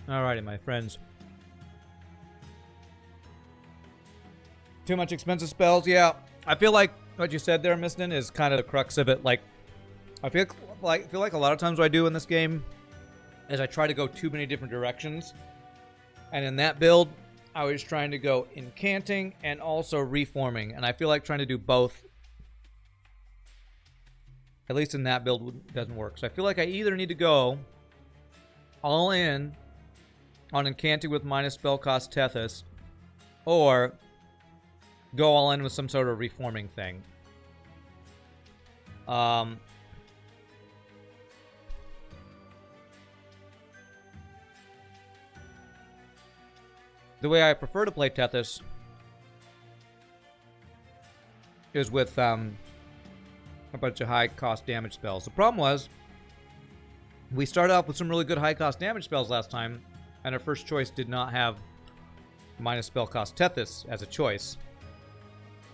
Alrighty, my friends. Too much expensive spells? Yeah. I feel like what you said there, Miston, is kind of the crux of it. Like, I feel like a lot of times what I do in this game is I try to go too many different directions. And in that build, I was trying to go incanting and also reforming. And I feel like trying to do both, at least in that build, doesn't work. So I feel like I either need to go all in on incanting with minus spell cost Tethys, or go all in with some sort of reforming thing. The way I prefer to play Tethys is with a bunch of high-cost damage spells. The problem was, we started off with some really good high-cost damage spells last time, and our first choice did not have minus spell cost Tethys as a choice.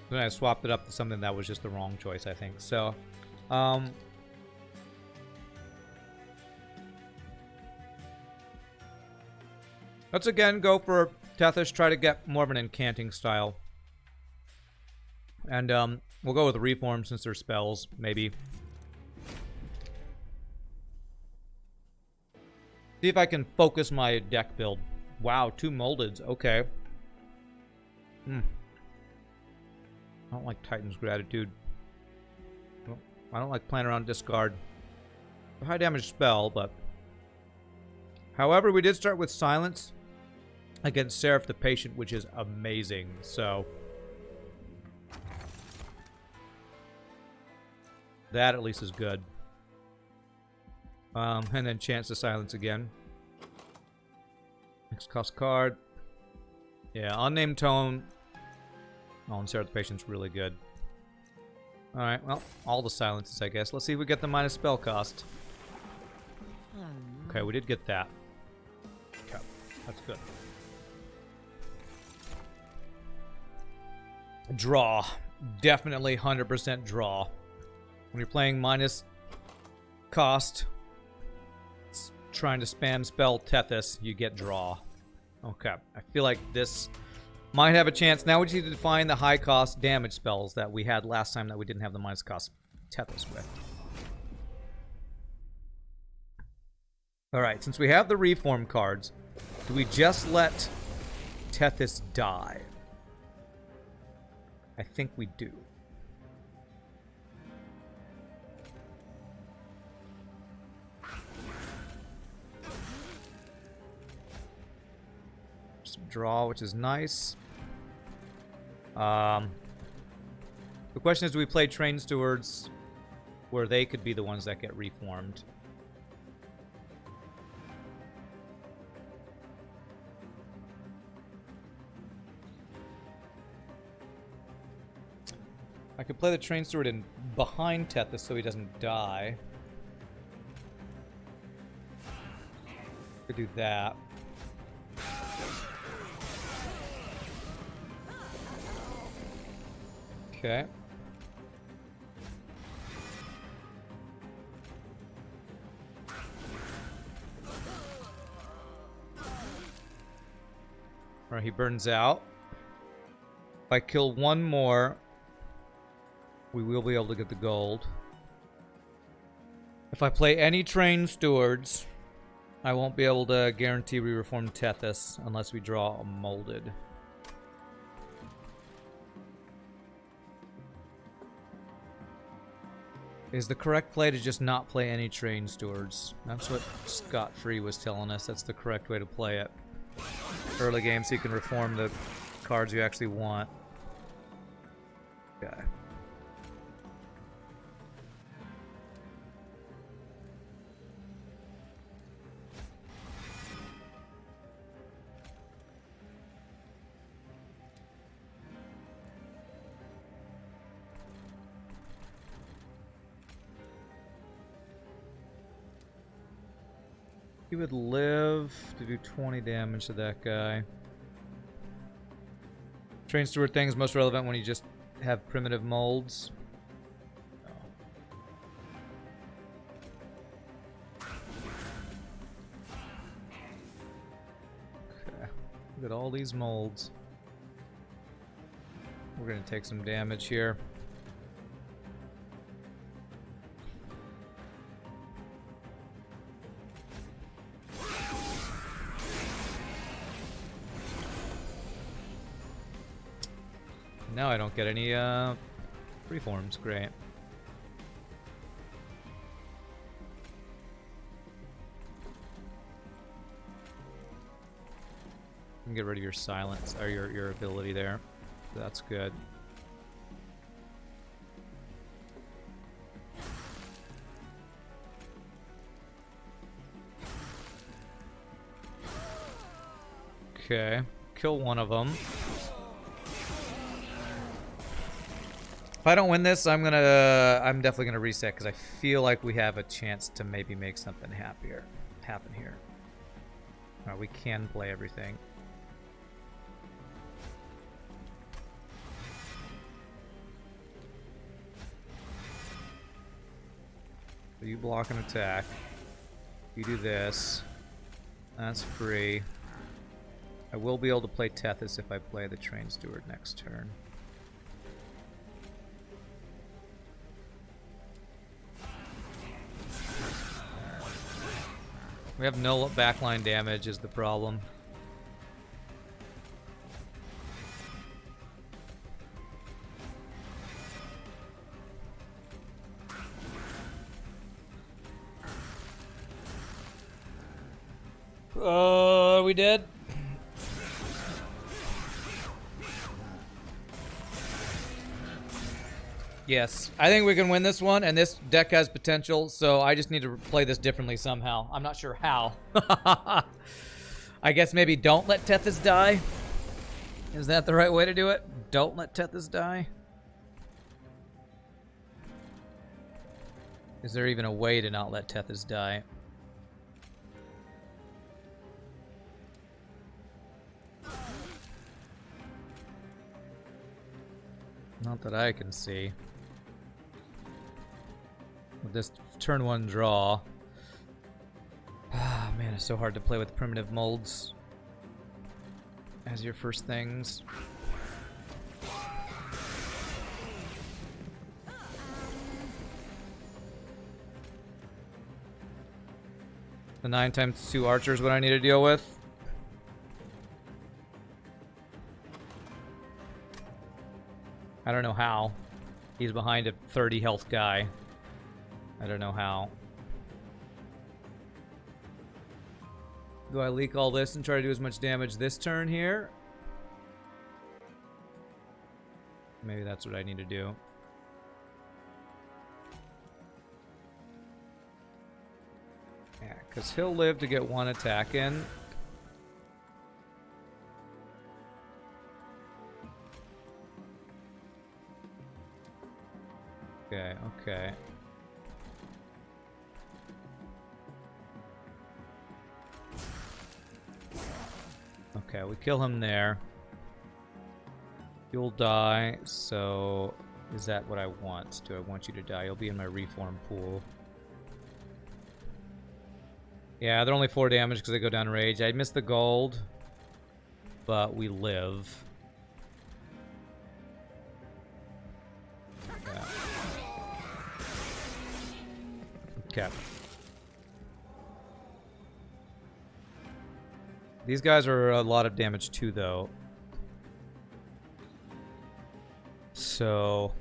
Then I swapped it up to something that was just the wrong choice, I think. So, let's again go for Tethys, try to get more of an incanting style. And we'll go with Reform since they're spells, maybe. See if I can focus my deck build. Wow, 2 Moldeds, okay. I don't like Titan's Gratitude. I don't like playing around discard. A high damage spell, but... However, we did start with Silence against Seraph the Patient, which is amazing, so... That at least is good. And then Chance to Silence again. Next cost card. Yeah, Unnamed Tone. Oh, and Seraph the Patient's really good. Alright, well, all the silences, I guess. Let's see if we get the minus spell cost. Okay, we did get that. Okay, that's good. Draw. Definitely 100% draw. When you're playing minus cost, trying to spam spell Tethys, you get draw. Okay, I feel like this might have a chance. Now we just need to define the high cost damage spells that we had last time that we didn't have the minus cost Tethys with. Alright, since we have the reform cards, do we just let Tethys die? I think we do. Some draw, which is nice. The question is, do we play Train Stewards where they could be the ones that get reformed? I could play the Train Steward in behind Tethys so he doesn't die. Could do that. Okay. Alright, he burns out. If I kill one more, we will be able to get the gold. If I play any Train Stewards, I won't be able to guarantee we reform Tethys unless we draw a Molded. Is the correct play to just not play any Train Stewards? That's what Scott Free was telling us. That's the correct way to play it. Early game so you can reform the cards you actually want. Okay. He would live to do 20 damage to that guy. Train Steward thing is most relevant when you just have primitive molds. Look at all these molds. We're gonna take some damage here. Now I don't get any freeforms. Great. You can get rid of your silence or your ability there. That's good. Okay, kill one of them. If I don't win this, I'm definitely gonna reset because I feel like we have a chance to maybe make something happen here. Alright, we can play everything. So you block an attack. You do this. That's free. I will be able to play Tethys if I play the Train Steward next turn. We have no backline damage is the problem. Are we dead? Yes, I think we can win this one, and this deck has potential, so I just need to play this differently somehow. I'm not sure how. I guess maybe don't let Tethys die? Is that the right way to do it? Don't let Tethys die? Is there even a way to not let Tethys die? Not that I can see. With this turn one draw. Ah, man, it's so hard to play with primitive molds as your first things. The 9x2 archers what I need to deal with. I don't know how. He's behind a 30 health guy. I don't know how. Do I leak all this and try to do as much damage this turn here? Maybe that's what I need to do. Yeah, because he'll live to get one attack in. Okay, okay. Okay, we kill him there. You'll die, so is that what I want? Do I want you to die? You'll be in my reform pool. Yeah, they're only 4 damage because they go down rage. I missed the gold, but we live. Yeah. Okay. These guys are a lot of damage too, though. So...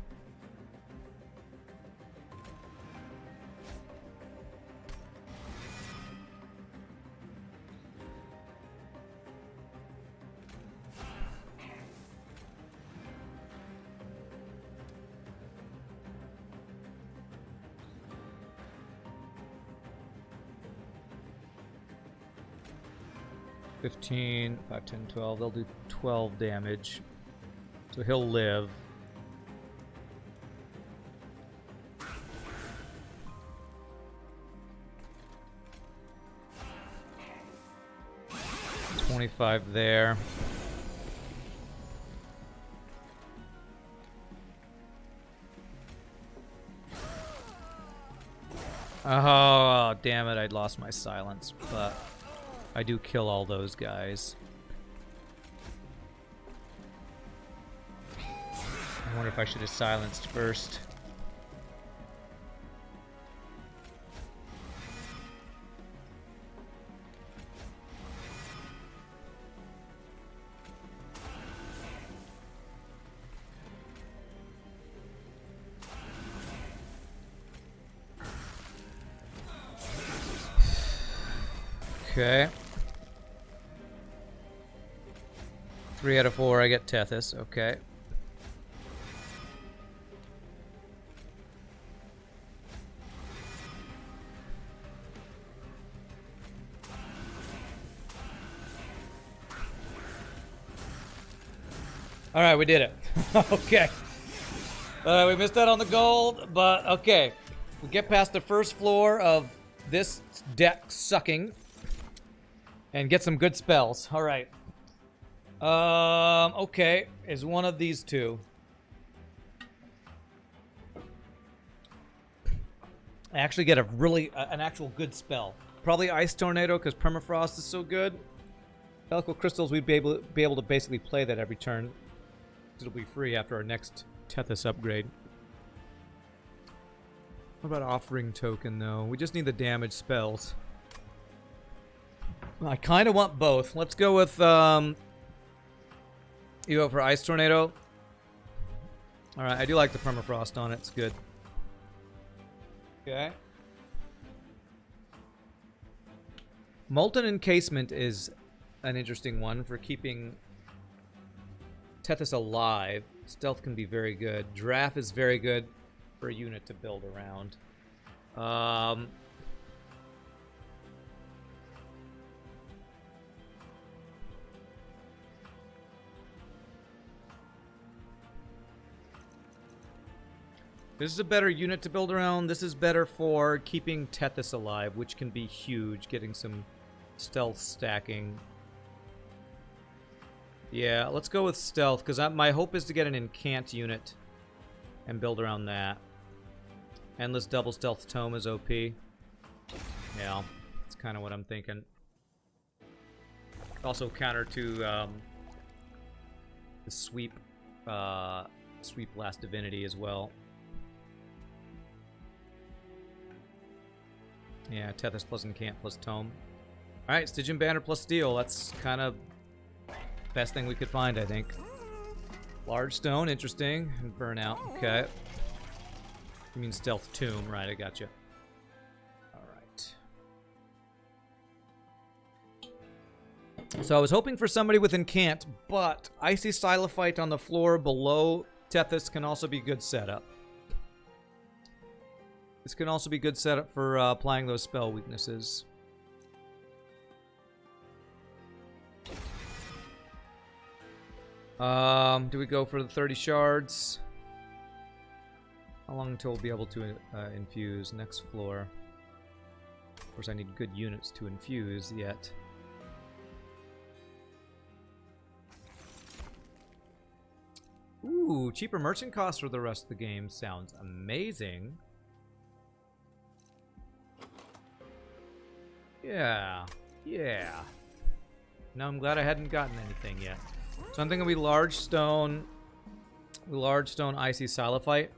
$15, 5, 10, 12. They'll do 12 damage. So he'll live. $25 there. Oh, damn it. I'd lost my silence, but I do kill all those guys. wonder if I should have silenced first. Okay. 3 out of 4, I get Tethys. Okay. All right, we did it. Okay. We missed out on the gold, but okay. We get past the first floor of this deck sucking and get some good spells. All right. Okay. Is one of these two. I actually get an actual good spell. Probably Ice Tornado because Permafrost is so good. Pelical Crystals, we'd be able to basically play that every turn. It'll be free after our next Tethys upgrade. What about Offering Token, though? We just need the damage spells. I kind of want both. Let's go with, you go for Ice Tornado. Alright, I do like the Permafrost on it. It's good. Okay. Molten Encasement is an interesting one for keeping Tethys alive. Stealth can be very good. Draft is very good for a unit to build around. This is a better unit to build around. This is better for keeping Tethys alive, which can be huge, getting some stealth stacking. Yeah, let's go with stealth, because my hope is to get an incant unit and build around that. Endless double stealth tome is OP. Yeah, that's kind of what I'm thinking. Also counter to the sweep Last Divinity as well. Yeah, Tethys plus incant plus tome. Alright, Stygian Banner plus steel. That's kind of best thing we could find, I think. Large stone, interesting. And burnout, okay. You mean stealth tomb, right, I gotcha. Alright. So I was hoping for somebody with incant, but Icy Stylophyte on the floor below Tethys can also be good setup. This can also be good setup for applying those spell weaknesses. Do we go for the 30 shards? How long until we'll be able to infuse? Next floor. Of course, I need good units to infuse yet. Ooh, cheaper merchant costs for the rest of the game sounds amazing. Yeah, yeah. No, I'm glad I hadn't gotten anything yet. So I'm thinking we large stone Icy Stylophyte.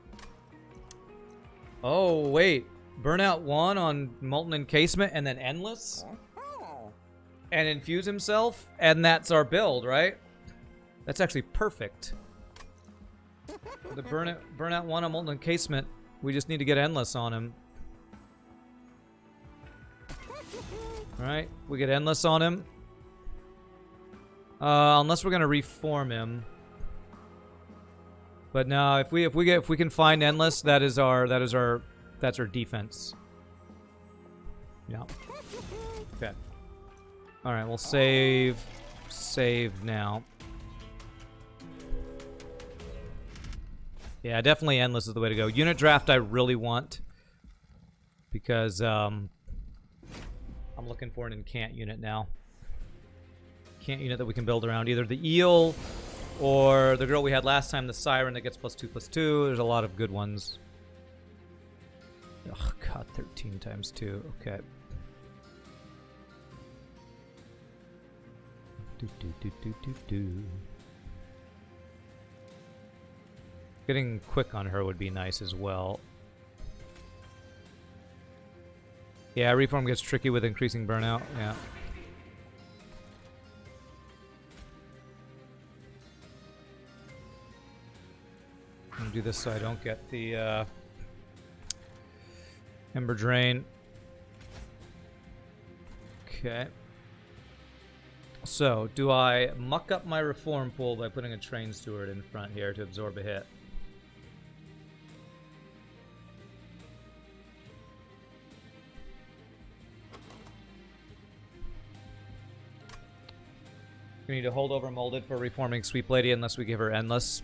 Oh, wait. Burnout 1 on Molten Encasement and then Endless? And infuse himself? And that's our build, right? That's actually perfect. The Burnout 1 on Molten Encasement, we just need to get Endless on him. Alright, we get Endless on him. Unless we're gonna reform him. But no, if we can find Endless, that's our defense. Yeah. Okay. Alright, we'll save now. Yeah, definitely Endless is the way to go. Unit draft I really want. Because I'm looking for an incant unit now. Incant unit that we can build around. Either the eel or the girl we had last time, the siren that gets +2/+2. There's a lot of good ones. Oh god, 13 times 2. Okay. Getting quick on her would be nice as well. Yeah, reform gets tricky with increasing burnout. Yeah. I'm gonna do this so I don't get the Ember Drain. Okay. So, do I muck up my reform pool by putting a train steward in front here to absorb a hit? We need to hold over molded for reforming Sweep Lady unless we give her endless.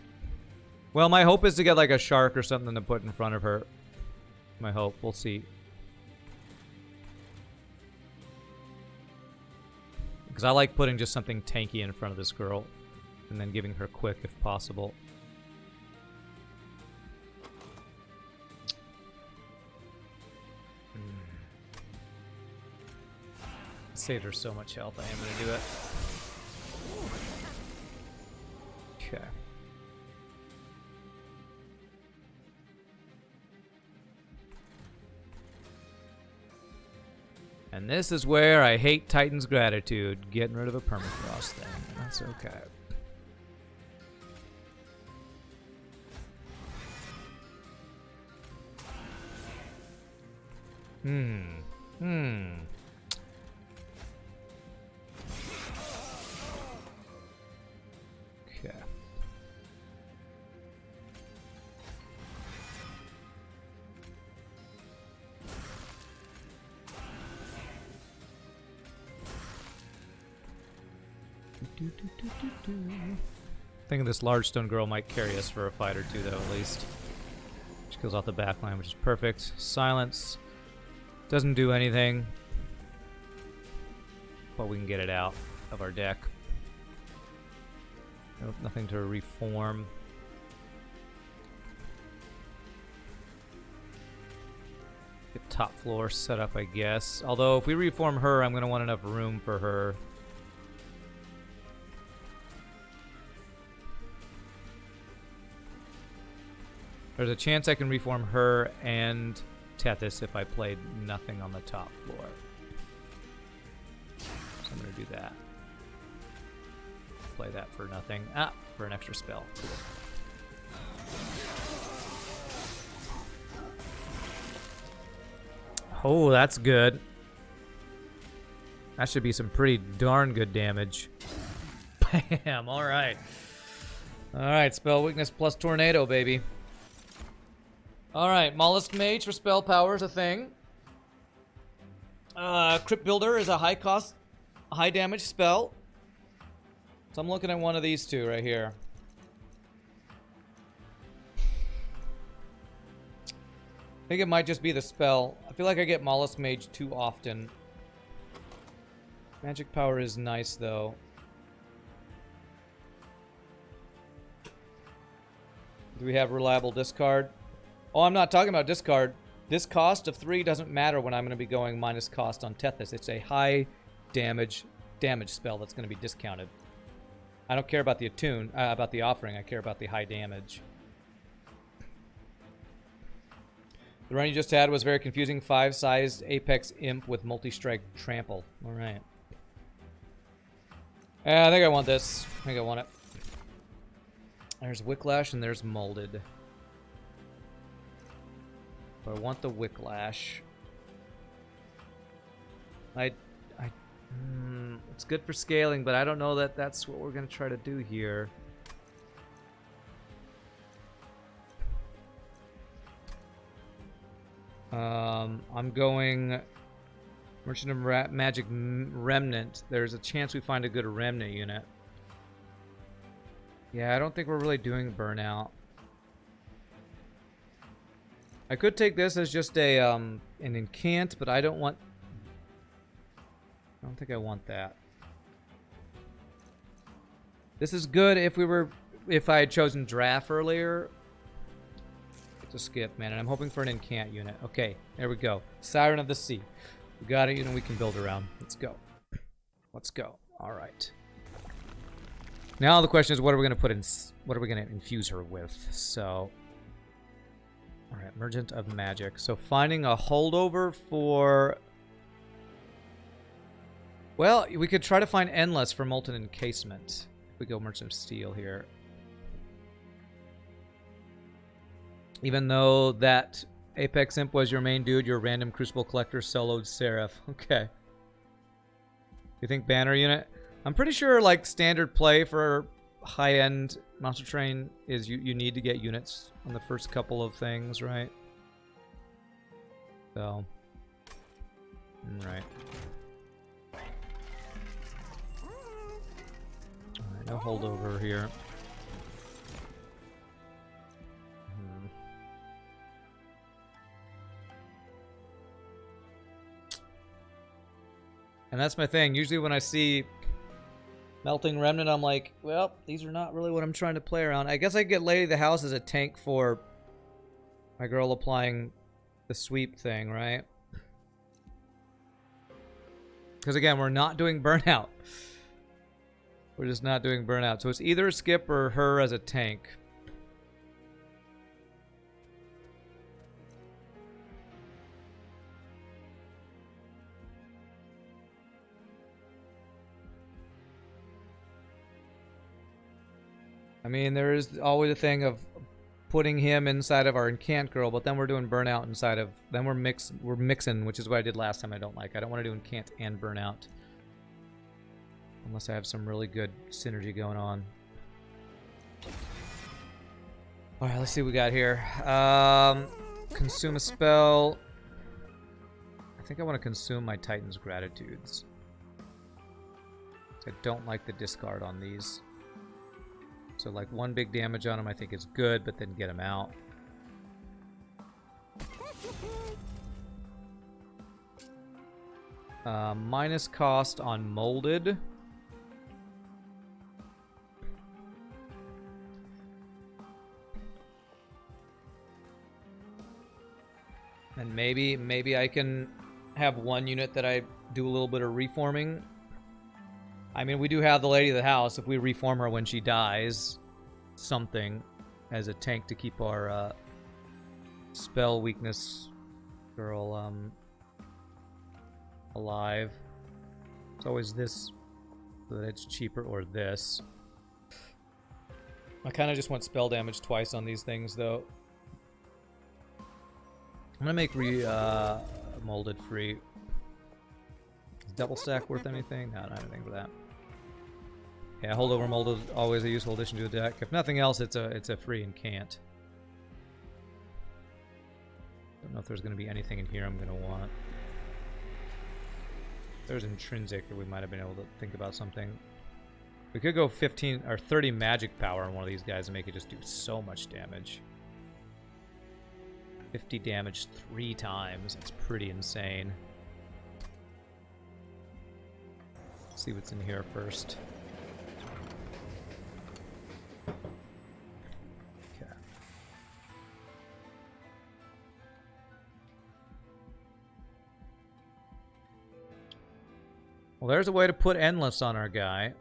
Well, my hope is to get like a shark or something to put in front of her. My hope. We'll see. Because I like putting just something tanky in front of this girl. And then giving her quick if possible. Saved her so much health, I am going to do it. Okay. And this is where I hate Titan's gratitude, getting rid of a permafrost thing. That's okay. Okay. Thinking this large stone girl might carry us for a fight or two, though, at least. She kills off the back line, which is perfect. Silence. Doesn't do anything. But we can get it out of our deck. Nope, nothing to reform. Get top floor set up, I guess. Although, if we reform her, I'm going to want enough room for her. There's a chance I can reform her and Tethys if I played nothing on the top floor. So I'm going to do that. Play that for nothing. Ah, for an extra spell. Cool. Oh, that's good. That should be some pretty darn good damage. Bam, alright. Alright, spell weakness plus tornado, baby. Alright, Mollusk Mage for spell power is a thing. Crypt Builder is a high cost, high damage spell. So I'm looking at one of these two right here. I think it might just be the spell. I feel like I get Mollusk Mage too often. Magic power is nice though. Do we have reliable discard? Oh, I'm not talking about discard. This cost of 3 doesn't matter when I'm going to be going minus cost on Tethys. It's a high damage spell that's going to be discounted. I don't care about the attune, about the offering. I care about the high damage. The run you just had was very confusing. 5-sized Apex Imp with multi-strike trample. All right. I think I want this. I think I want it. There's Wicklash and there's Molded. But I want the Wicklash. It's good for scaling, but I don't know that that's what we're going to try to do here. I'm going Merchant of Magic Remnant. There's a chance we find a good Remnant unit. Yeah, I don't think we're really doing Burnout. I could take this as just a an incant, but I don't think I want that. This is good if I had chosen Draft earlier. It's a skip, man, and I'm hoping for an incant unit. Okay, there we go. Siren of the Sea. We got a unit we can build around. Let's go. Let's go. All right. Now the question is, what are we going to put in? What are we going to infuse her with? So Alright, Merchant of Magic. So finding a holdover for... Well, we could try to find Endless for Molten Encasement. If we go Merchant of Steel here. Even though that Apex Imp was your main dude, your random Crucible Collector soloed Seraph. Okay. You think banner unit? I'm pretty sure like standard play for high-end Monster Train is you need to get units on the first couple of things, right? So, right. Alright, no holdover here. And that's my thing. Usually when I see Melting Remnant, I'm like, well, these are not really what I'm trying to play around. I guess I get Lady of the House as a tank for my girl applying the sweep thing, right? Because again, we're not doing burnout. We're just not doing burnout. So it's either a skip or her as a tank. I mean, there is always a thing of putting him inside of our Incant Girl, but then we're doing Burnout inside of... Then we're mixing, which is what I did last time I don't like. I don't want to do Incant and Burnout. Unless I have some really good synergy going on. Alright, let's see what we got here. Consume a spell. I think I want to consume my Titan's Gratitudes. I don't like the discard on these. So like one big damage on him I think is good, but then get him out. Minus cost on Molded. And maybe I can have one unit that I do a little bit of reforming. I mean, we do have the Lady of the House. If we reform her when she dies, something as a tank to keep our spell weakness girl alive. It's always this, so that it's cheaper, or this. I kind of just want spell damage twice on these things, though. I'm gonna make molded free. Is double stack worth anything? No, not anything for that. Yeah, holdover molded always a useful addition to a deck. If nothing else, it's a free Incant. Don't know if there's gonna be anything in here I'm gonna want. If there's intrinsic, we might have been able to think about something. We could go 15 or 30 magic power on one of these guys and make it just do so much damage. 50 damage 3 times. That's pretty insane. Let's see what's in here first. Okay. Well, there's a way to put Endless on our guy.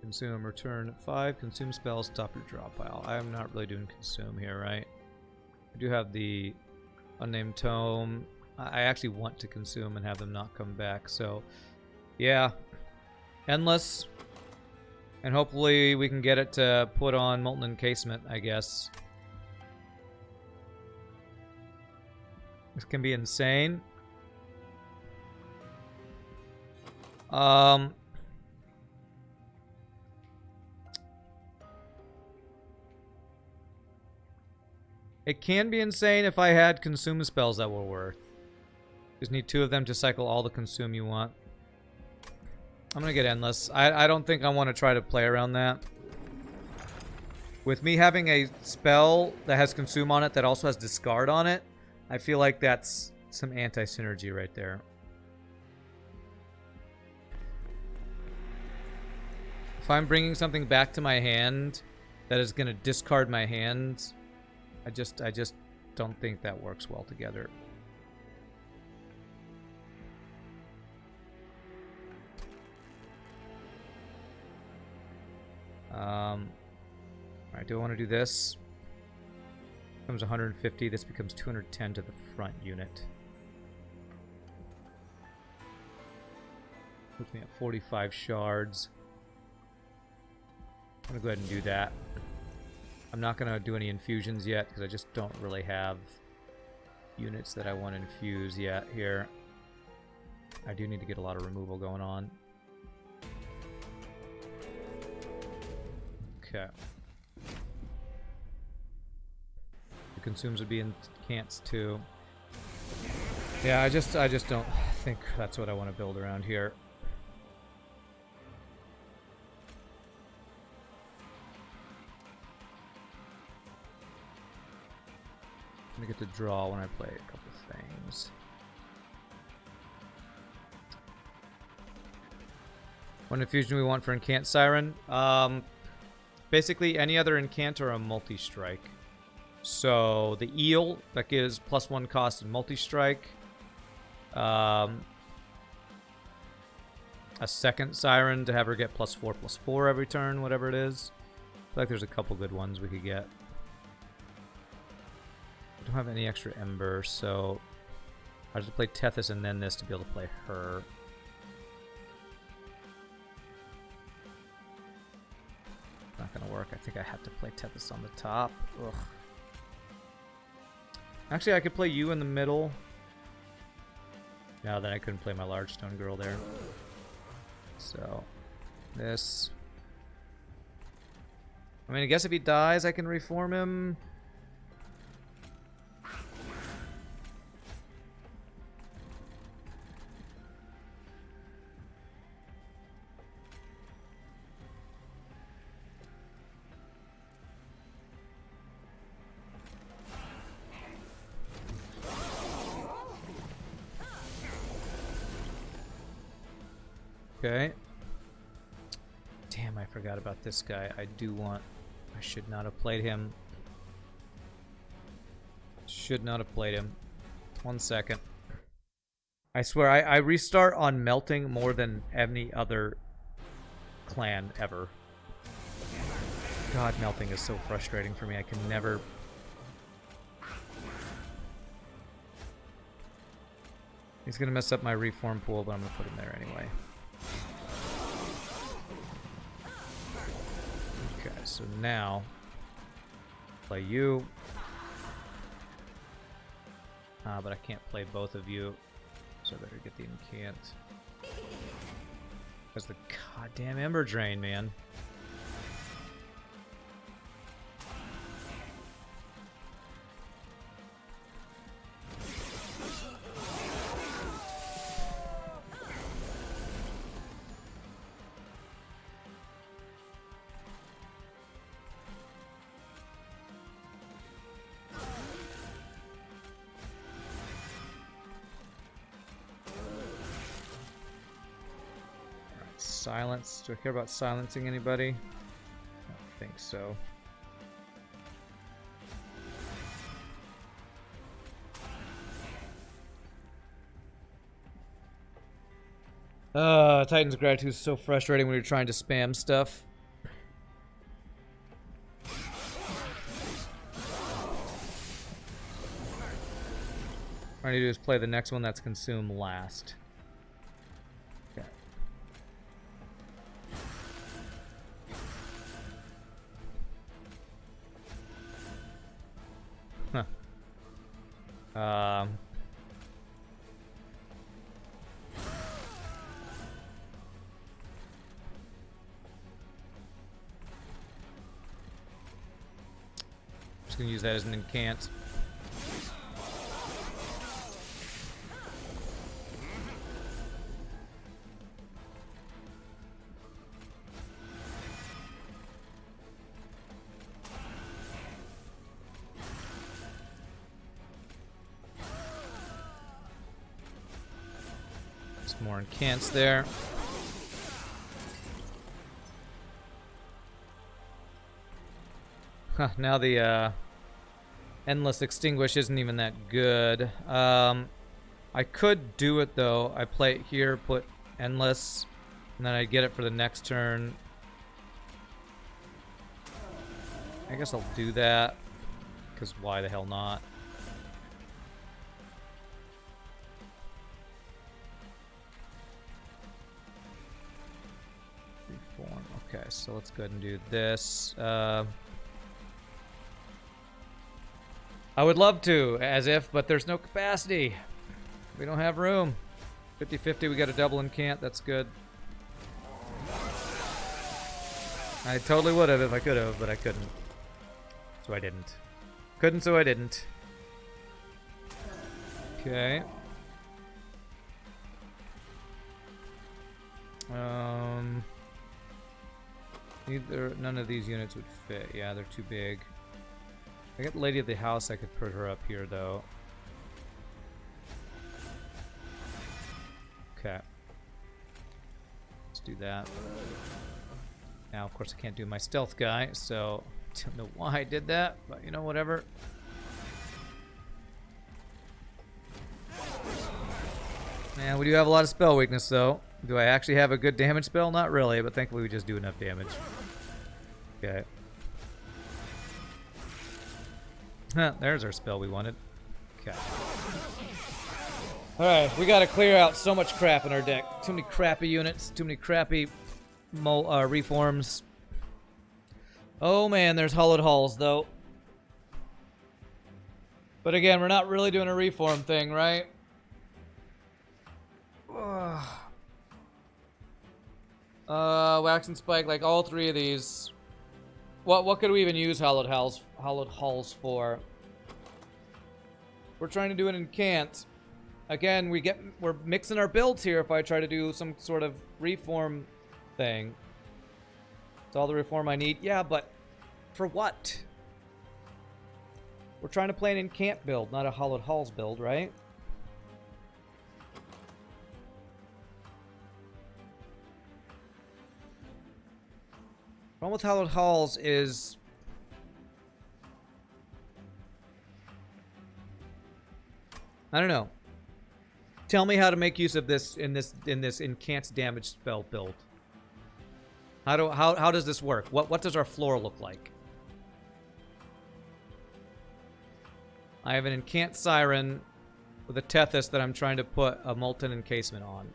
Consume, return 5, consume spells, top your draw pile. I am not really doing consume here, right? I do have the Unnamed Tome. I actually want to consume and have them not come back, so yeah. Endless. And hopefully we can get it to put on Molten Encasement, I guess. This can be insane. It can be insane if I had consume spells that were worth. Just need 2 of them to cycle all the consume you want. I'm gonna get Endless. I don't think I want to try to play around that. With me having a spell that has consume on it that also has discard on it, I feel like that's some anti-synergy right there. If I'm bringing something back to my hand that is gonna discard my hand, I just don't think that works well together. Alright, do I want to do this? Becomes 150. This becomes 210 to the front unit. Puts me at 45 shards. I'm gonna go ahead and do that. I'm not gonna do any infusions yet because I just don't really have units that I want to infuse yet here. I do need to get a lot of removal going on. Okay. The consumes would be in cants too. Yeah, I just don't think that's what I want to build around here. I get to draw when I play a couple things. What infusion we want for Incant Siren? Basically any other Incant or a multi-strike. So the Eel, that gives +1 cost and multi-strike. A second Siren to have her get +4/+4 every turn, whatever it is. I feel like there's a couple good ones we could get. I don't have any extra Ember, so I have to play Tethys and then this to be able to play her. Not gonna work. I think I have to play Tethys on the top. Ugh. Actually, I could play you in the middle. No, then I couldn't play my large stone girl there. So, this. I mean, I guess if he dies, I can reform him. Okay. Damn, I forgot about this guy. I should not have played him. Should not have played him. 1 second. I swear, I restart on melting more than any other clan ever. God, melting is so frustrating for me. I can never... He's gonna mess up my reform pool, but I'm gonna put him there anyway. Okay, so now play you. But I can't play both of you, so I better get the incant. Because the goddamn Ember Drain, man. Silence. Do I care about silencing anybody? I don't think so. Titan's Gratitude is so frustrating when you're trying to spam stuff. All I need to do is play the next one that's consumed last. Okay. Huh. Just gonna use that as an incant. Some more incants there. Huh, now the Endless Extinguish isn't even that good. I could do it though. I play it here, put Endless, and then I get it for the next turn. I guess I'll do that. because why the hell not? Reform. Okay, so let's go ahead and do this. I would love to, as if, but there's no capacity. We don't have room. 50-50, we got a double and can't. That's good. I totally would have if I could have, but I couldn't. So I didn't. Couldn't, so I didn't. Okay. None of these units would fit. Yeah, they're too big. I got Lady of the House. I could put her up here, though. Okay. Let's do that. Now, of course, I can't do my stealth guy, so I don't know why I did that, but you know, whatever. And we do have a lot of spell weakness, though. Do I actually have a good damage spell? Not really, but thankfully we just do enough damage. Okay. Huh, there's our spell we wanted. Okay. Alright, we gotta clear out so much crap in our deck. Too many crappy units, too many crappy reforms. Oh man, there's hollowed halls, though. But again, we're not really doing a reform thing, right? Wax and Spike, like all three of these. What could we even use hollowed halls for? We're trying to do it in Cant. Again, we're mixing our builds here if I try to do some sort of reform thing. It's all the reform I need. Yeah, but for what? We're trying to play an incant build, not a hollowed halls build, right? Problem with hollowed halls is I don't know. Tell me how to make use of this in this incant damage spell build. How does this work? What does our floor look like? I have an incant siren with a Tethys that I'm trying to put a molten encasement on.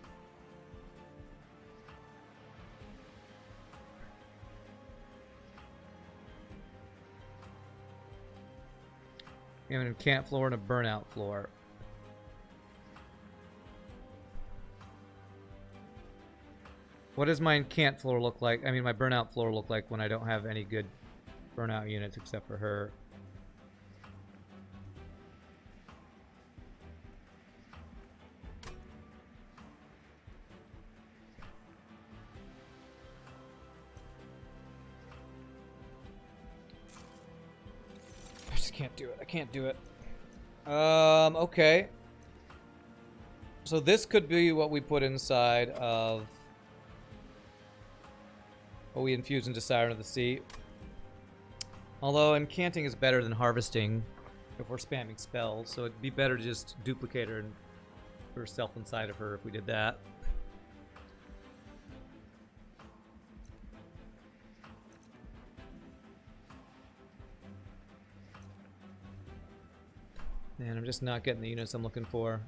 I have an incant floor and a burnout floor. What does my incant floor look like? I mean, my burnout floor look like when I don't have any good burnout units except for her. I just can't do it. I can't do it. Okay. So this could be what we put inside of what we infuse into Siren of the Sea. Although incanting is better than harvesting if we're spamming spells, so it'd be better to just duplicate her and put herself inside of her if we did that. Man, I'm just not getting the units I'm looking for.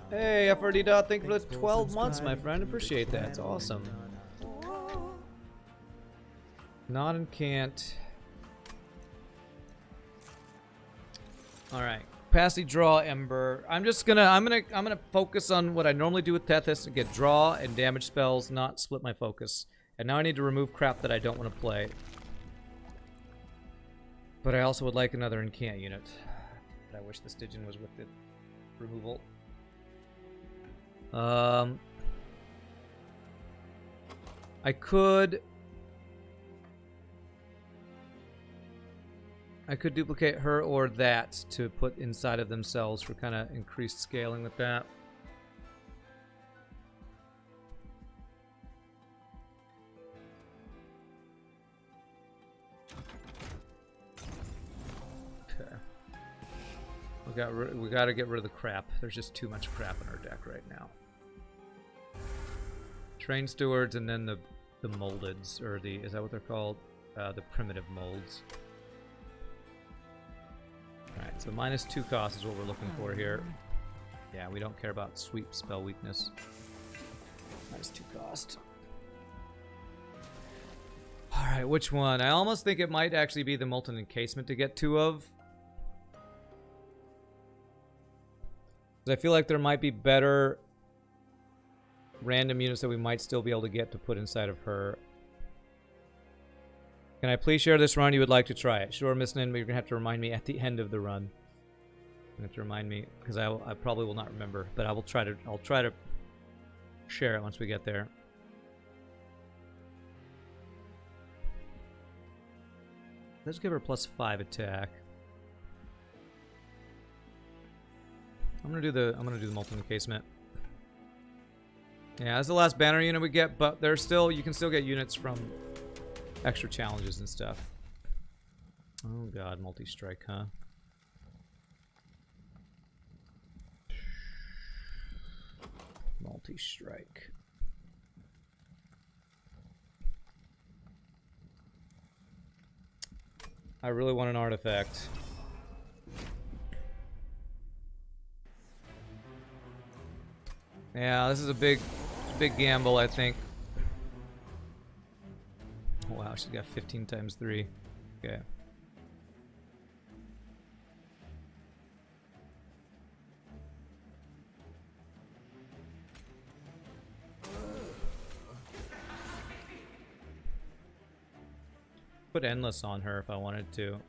Hey, FRD Dot, thank you for the 12 months, my friend. Appreciate that. It's awesome. Not incant. Alright. Capacity draw Ember. I'm gonna focus on what I normally do with Tethys and get draw and damage spells, not split my focus. And now I need to remove crap that I don't want to play. But I also would like another incant unit. But I wish the Stygian was with the removal. I could duplicate her or that to put inside of themselves for kind of increased scaling with that. We gotta get rid of the crap. There's just too much crap in our deck right now. Train stewards and then the moldeds, or the, is that what they're called? The primitive molds. Alright, so -2 cost is what we're looking for here. Yeah, we don't care about sweep spell weakness. -2 cost. Alright, which one? I almost think it might actually be the Molten Encasement to get 2 of. I feel like there might be better random units that we might still be able to get to put inside of her. Can I please share this run? You would like to try it? Sure, Miss Nin, but you're going to have to remind me at the end of the run. You have to remind me, because I probably will not remember, but I'll try to share it once we get there. Let's give her +5 attack. I'm gonna do the Molten Encasement. Yeah, that's the last banner unit we get, but there's still, you can still get units from extra challenges and stuff. Oh god, multi-strike, huh? Multi-strike. I really want an artifact. Yeah, this is a big gamble, I think. Wow, she's got 15 times 3. Okay. Put Endless on her if I wanted to.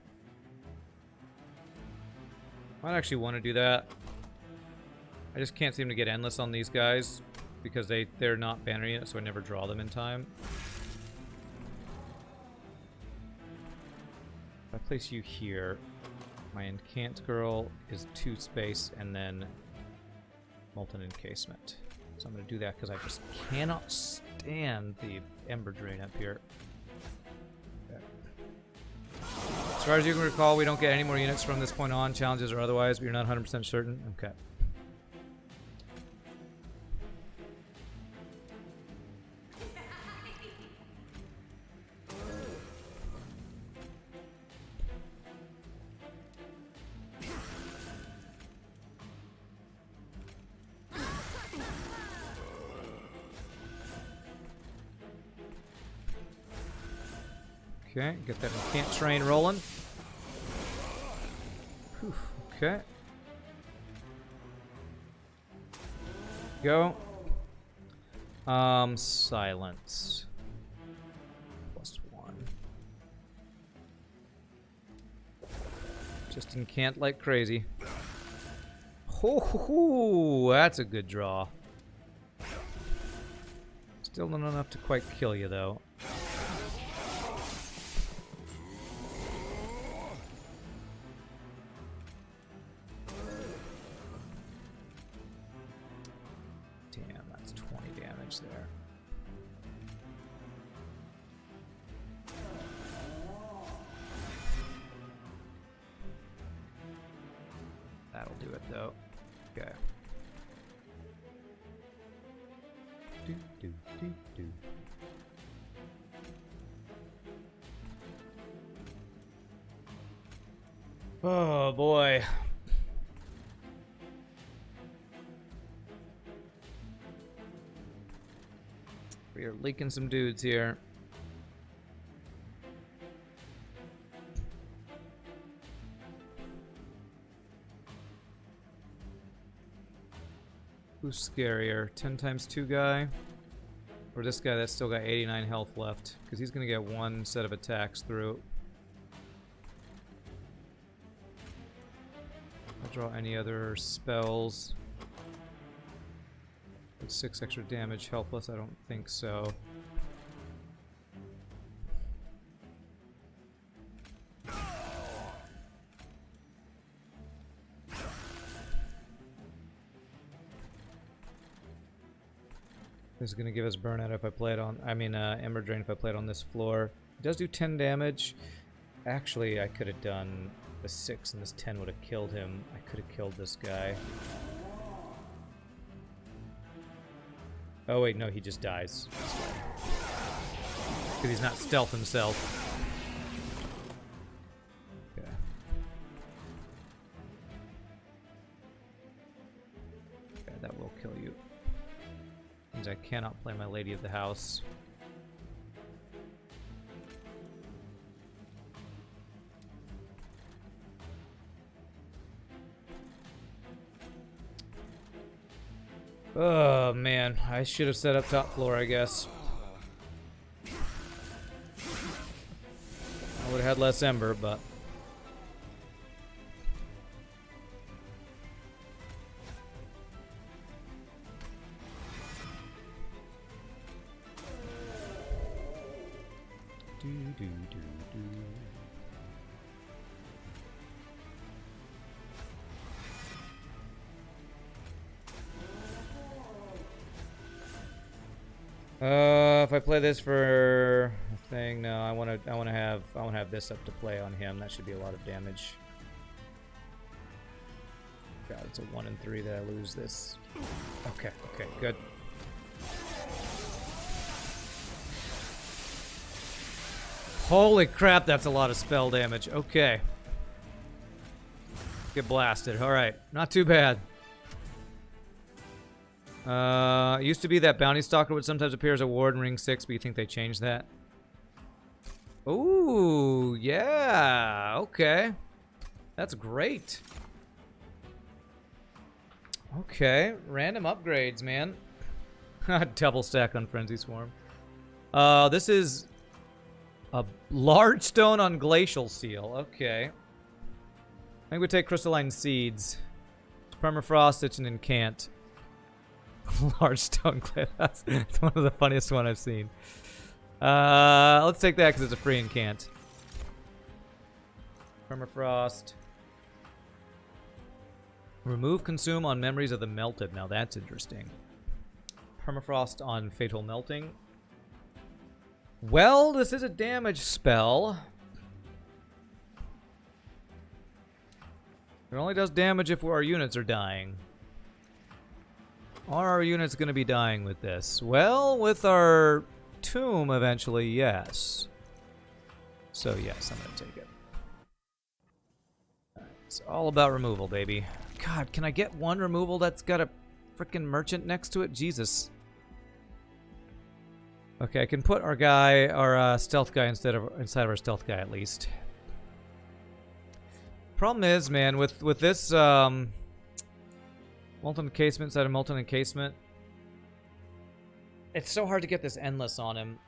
I might actually want to do that. I just can't seem to get Endless on these guys because they're not banner units, so I never draw them in time. If I place you here, my Incant Girl is 2 space and then Molten Encasement. So I'm going to do that because I just cannot stand the Ember Drain up here. Okay. As far as you can recall, we don't get any more units from this point on, challenges or otherwise, but you're not 100% certain. Okay. Okay, get that Incant Train rolling. Whew, okay. Go. Silence. +1. Just incant like crazy. Ho, that's a good draw. Still not enough to quite kill you, though. There. That'll do it though. Okay. Do. Oh boy. We are leaking some dudes here. Who's scarier? 10 times 2 guy? Or this guy that's still got 89 health left? Because he's going to get 1 set of attacks through. I'll draw any other spells. 6 extra damage, helpless? I don't think so. This is going to give us burnout if I play it on, Ember Drain if I play it on this floor. It does do 10 damage. Actually, I could have done the 6 and this 10 would have killed him. I could have killed this guy. Oh wait, no, he just dies. Because he's not stealth himself. Okay. Okay, that will kill you. Means I cannot play my Lady of the House. Oh man, I should have set up top floor, I guess. I would have had less Ember, but... If I play this for a thing, no, I want to have this up to play on him. That should be a lot of damage. God, it's a 1 and 3 that I lose this. Okay, good. Holy crap, that's a lot of spell damage. Okay. Get blasted. All right, not too bad. It used to be that Bounty Stalker would sometimes appear as a ward in Ring 6, but you think they changed that? Ooh, yeah, okay. That's great. Okay, random upgrades, man. Double stack on Frenzy Swarm. This is a large stone on Glacial Seal. Okay. I think we take Crystalline Seeds. Permafrost, it's an incant. Large stone cliff. That's one of the funniest one I've seen. Let's take that because it's a free incant. Permafrost. Remove consume on memories of the melted. Now that's interesting. Permafrost on fatal melting. Well, this is a damage spell. It only does damage if our units are dying. Are our units going to be dying with this? Well, with our tomb eventually, yes. So yes, I'm going to take it. All right, it's all about removal, baby. God, can I get one removal that's got a freaking merchant next to it? Jesus. Okay, I can put our guy, our stealth guy inside of our stealth guy at least. Problem is, man, with this molten encasement inside of molten encasement, it's so hard to get this endless on him.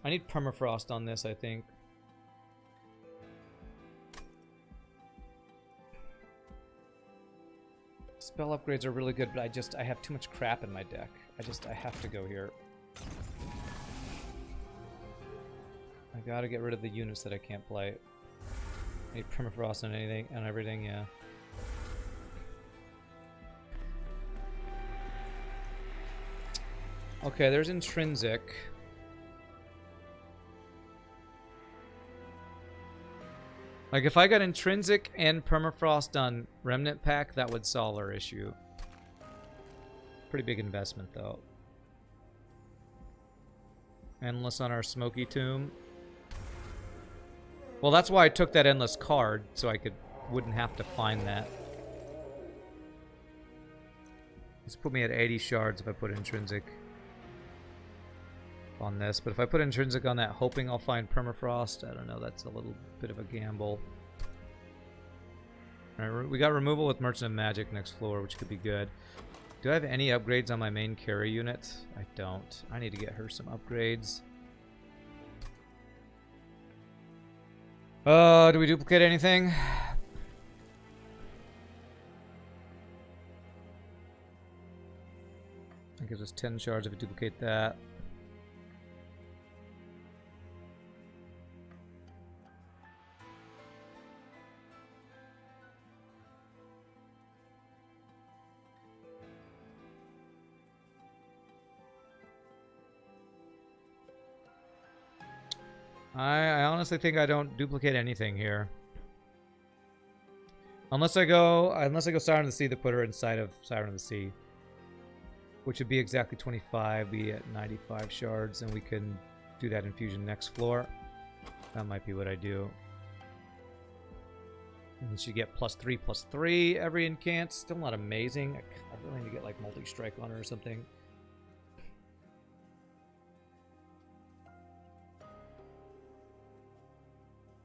I need permafrost on this, I think. Spell upgrades are really good, but I have too much crap in my deck. I have to go here. I gotta get rid of the units that I can't play. I need permafrost on anything and everything, yeah. Okay, there's intrinsic. Like, if I got intrinsic and permafrost on Remnant Pack, that would solve our issue. Pretty big investment, though. Endless on our Smoky Tomb. Well, that's why I took that Endless card, so I wouldn't have to find that. This put me at 80 shards if I put intrinsic on this, but if I put intrinsic on that hoping I'll find permafrost, I don't know, that's a little bit of a gamble. Alright, we got removal with Merchant of Magic next floor, which could be good. Do I have any upgrades on my main carry unit? I don't. I need to get her some upgrades. Do we duplicate anything? That gives us 10 shards if we duplicate that. I honestly think I don't duplicate anything here. Unless I go Siren of the Sea to put her inside of Siren of the Sea. which would be exactly 25, be at 95 shards, and we can do that infusion next floor. That might be what I do. And she get +3/+3 every incant. Still not amazing. I really need to get like multi-strike on her or something.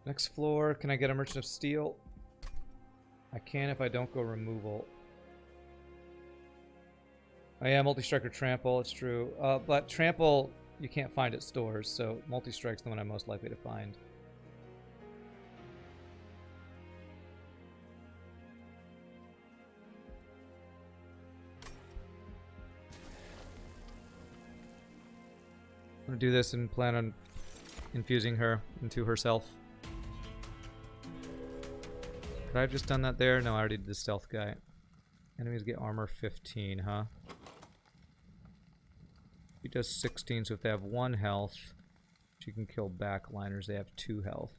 Next floor, can I get a Merchant of Steel? I can if I don't go removal. Oh yeah, multi-strike or trample, it's true. But trample, you can't find at stores, so multi-strike's the one I'm most likely to find. I'm gonna do this and plan on infusing her into herself. Could I have just done that there? No, I already did the stealth guy. Enemies get armor 15, huh? He does 16, so if they have 1 health, she can kill backliners. They have 2 health.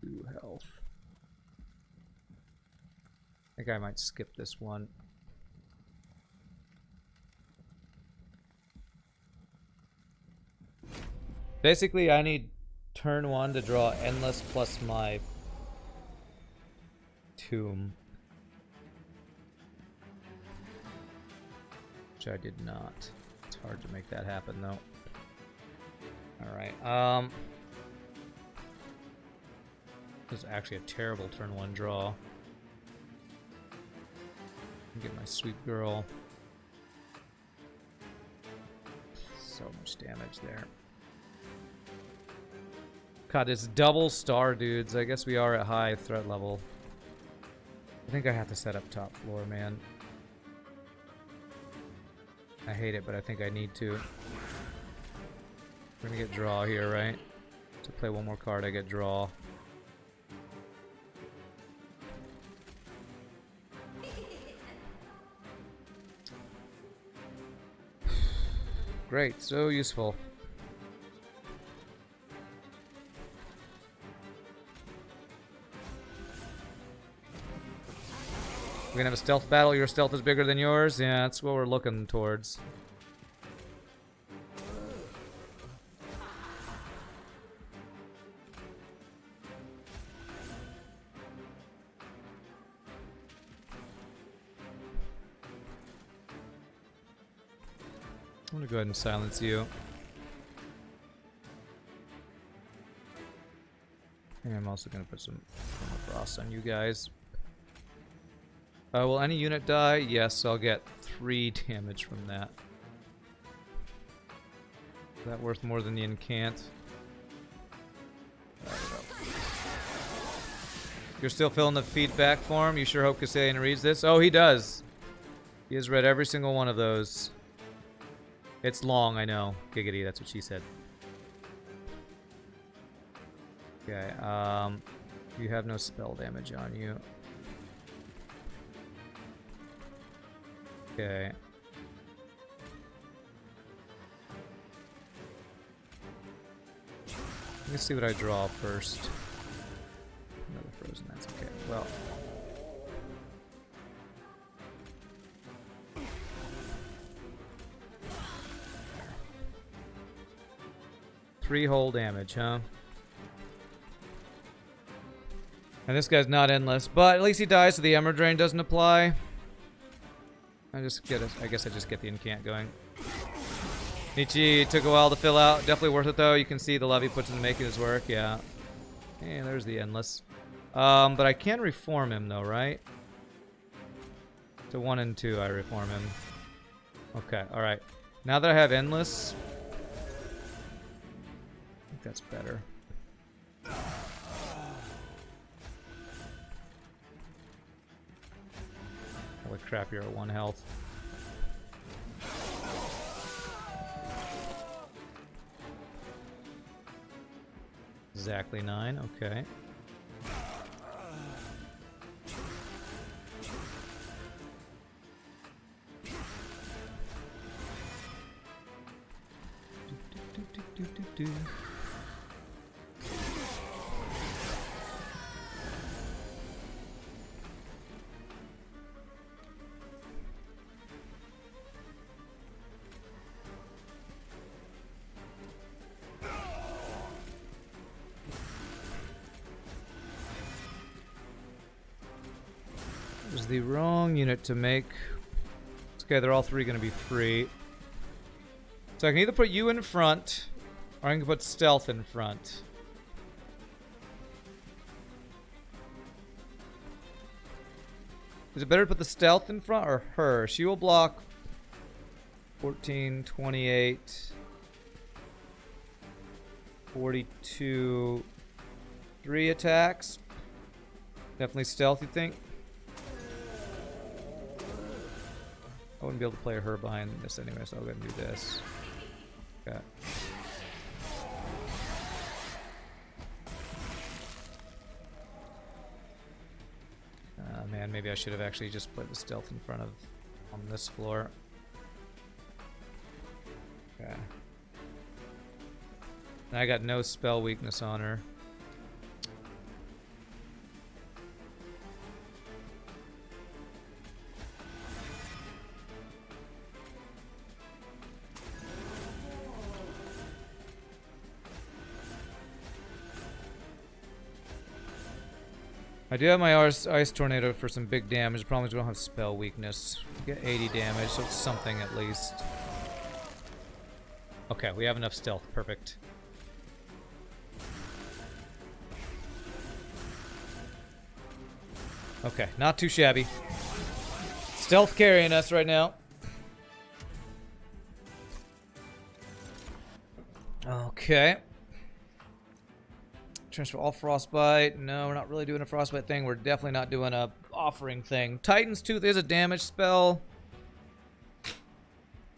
I think I might skip this one. Basically, I need turn 1 to draw Endless plus my Tomb. Which I did not. It's hard to make that happen, though. Alright, this is actually a terrible turn 1 draw. Get my sweet girl. So much damage there. God, it's double star dudes. I guess we are at high threat level. I think I have to set up top floor, man. I hate it, but I think I need to. We're gonna get draw here, right? To play one more card, I get draw. Great, so useful. We're gonna have a stealth battle. Your stealth is bigger than yours. Yeah, that's what we're looking towards. I'm gonna go ahead and silence you. And I'm also gonna put some frost on you guys. Will any unit die? Yes, I'll get 3 damage from that. Is that worth more than the incant? I don't know. You're still filling the feedback form? You sure hope Kasabian reads this? Oh, he does. He has read every single one of those. It's long, I know. Giggity, that's what she said. Okay, you have no spell damage on you. Okay. Let's see what I draw first. Another frozen, that's okay. Well. Three whole damage, huh? And this guy's not endless, but at least he dies so the Emerald Drain doesn't apply. I guess I just get the incant going. Nietzsche took a while to fill out. Definitely worth it though. You can see the love he puts into making his work. Yeah. Hey, there's the endless. But I can reform him though, right? To 1 and 2, I reform him. Okay. All right. Now that I have endless, I think that's better. Holy crap, you're at 1 health. Exactly 9, okay. is the wrong unit to make. Okay, they're all three going to be free. So I can either put you in front, or I can put stealth in front. Is it better to put the stealth in front or her? She will block 14, 28, 42, 3 attacks. Definitely stealth, you think? I wouldn't be able to play her behind this anyway, so I'll go ahead and do this. Okay. Man, maybe I should have actually just put the stealth in front of on this floor. Okay. And I got no spell weakness on her. I do have my ice tornado for some big damage. The problem is we don't have spell weakness. We get 80 damage, so it's something at least. Okay, we have enough stealth. Perfect. Okay, not too shabby. Stealth carrying us right now. Okay. Transfer all frostbite. No, we're not really doing a frostbite thing. We're definitely not doing a offering thing. Titan's Tooth is a damage spell.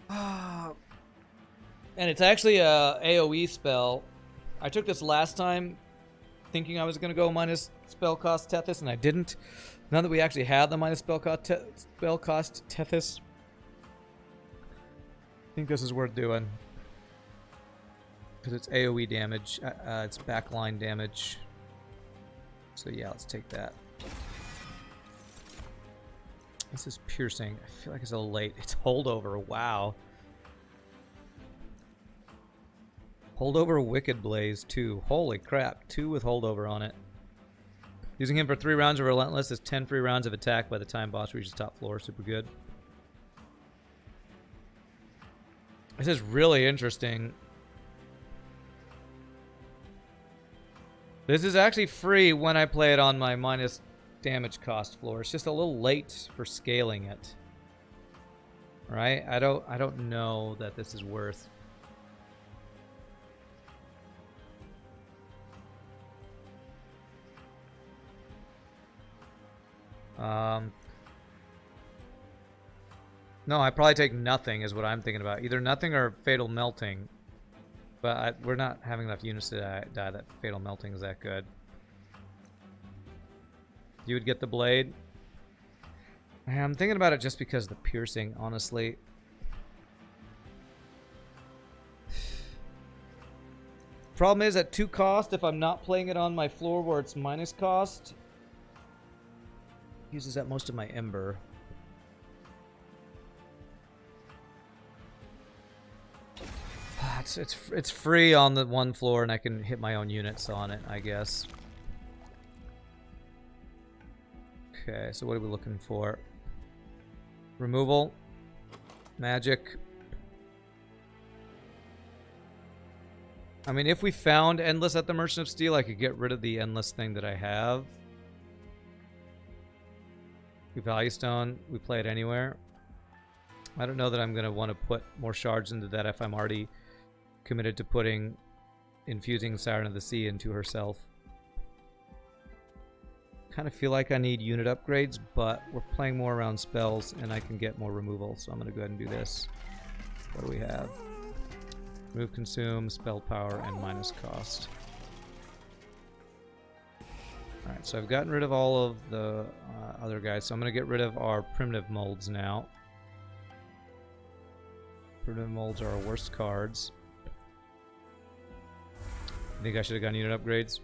And it's actually a AoE spell. I took this last time thinking I was going to go minus spell cost Tethys, and I didn't. Now that we actually have the minus spell cost Tethys, I think this is worth doing. Because it's AoE damage, it's backline damage. So yeah, let's take that. This is piercing. I feel like it's a little late. It's holdover. Wow. Holdover Wicked Blaze 2. Holy crap. 2 with holdover on it. Using him for 3 rounds of Relentless is 10 free rounds of attack by the time boss reaches top floor. Super good. This is really interesting. This is actually free when I play it on my minus damage cost floor. It's just a little late for scaling it. Right? I don't know that this is worth. No, I probably take nothing is what I'm thinking about. Either nothing or fatal melting. But we're not having enough units to die that fatal melting is that good. You would get the blade. I'm thinking about it just because of the piercing, honestly. Problem is at 2 cost, if I'm not playing it on my floor where it's minus cost, uses up most of my ember. It's free on the one floor, and I can hit my own units on it, I guess. Okay, so what are we looking for? Removal, magic. I mean, if we found Endless at the Merchant of Steel, I could get rid of the Endless thing that I have. We Value Stone, we play it anywhere. I don't know that I'm going to want to put more shards into that if I'm already committed to infusing Siren of the Sea into herself. Kind of feel like I need unit upgrades, but we're playing more around spells and I can get more removal, so I'm going to go ahead and do this. What do we have? Remove, consume, spell power, and minus cost. Alright, so I've gotten rid of all of the other guys, so I'm going to get rid of our primitive molds now. Primitive molds are our worst cards. I think I should have gotten unit upgrades.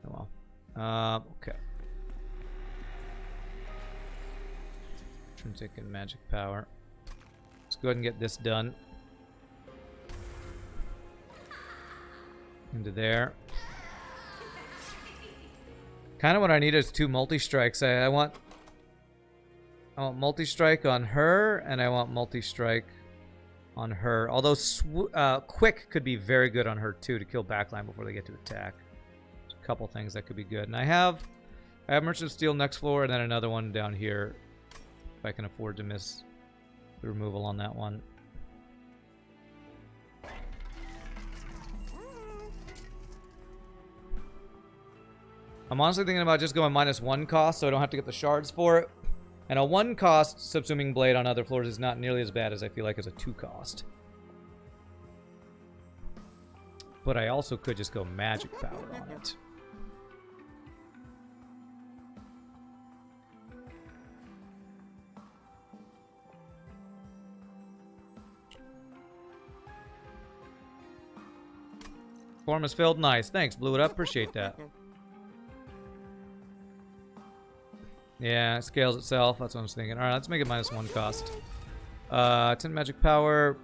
Oh well. Okay. Intrinsic and magic power. Let's go ahead and get this done. Into there. Kind of what I need is 2 multi-strikes. I want I want multi-strike on her, and I want multi-strike on her. Although quick could be very good on her too, to kill backline before they get to attack. There's a couple things that could be good. And I have Merchant of Steel next floor, and then another one down here, if I can afford to miss the removal on that one. I'm honestly thinking about just going -1 cost, so I don't have to get the shards for it. And a 1 cost subsuming blade on other floors is not nearly as bad as I feel like as a 2 cost. But I also could just go magic power on it. Form is filled. Nice. Thanks. Blew it up. Appreciate that. Yeah, it scales itself. That's what I was thinking. Alright, let's make it -1 cost. 10 magic power.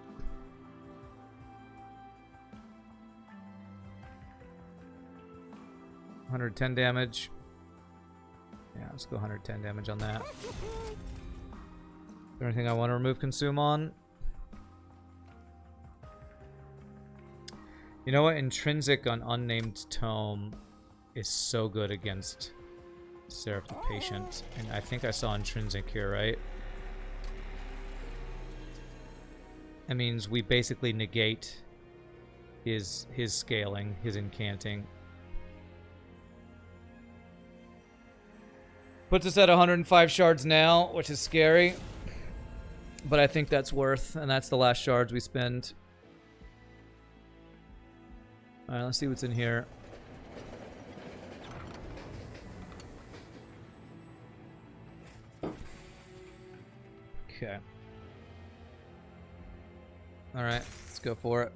$110 damage. Yeah, let's go 110 damage on that. Is there anything I want to remove consume on? You know what? Intrinsic on Unnamed Tome is so good against Seraph the Patient. And I think I saw Intrinsic here, right? That means we basically negate his scaling, his incanting. Puts us at 105 shards now, which is scary. But I think that's worth, and that's the last shards we spend. Alright, let's see what's in here. Okay. Alright, let's go for it.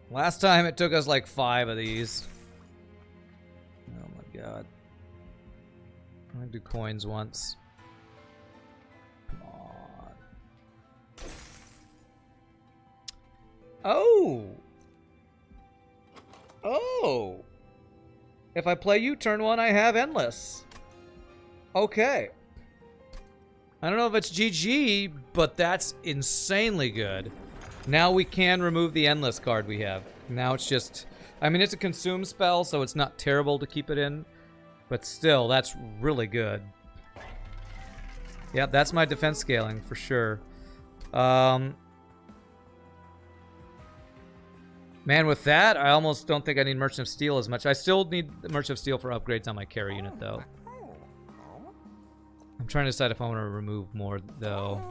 Last time it took us like 5 of these. Oh my god. I'm gonna do coins once. Come on. Oh! Oh! If I play you turn 1, I have Endless. Okay. I don't know if it's GG, but that's insanely good. Now we can remove the Endless card we have. Now it's just... I mean, it's a consume spell, so it's not terrible to keep it in. But still, that's really good. Yep, that's my defense scaling, for sure. Man, with that, I almost don't think I need Merchant of Steel as much. I still need the Merchant of Steel for upgrades on my carry unit, though. I'm trying to decide if I want to remove more, though.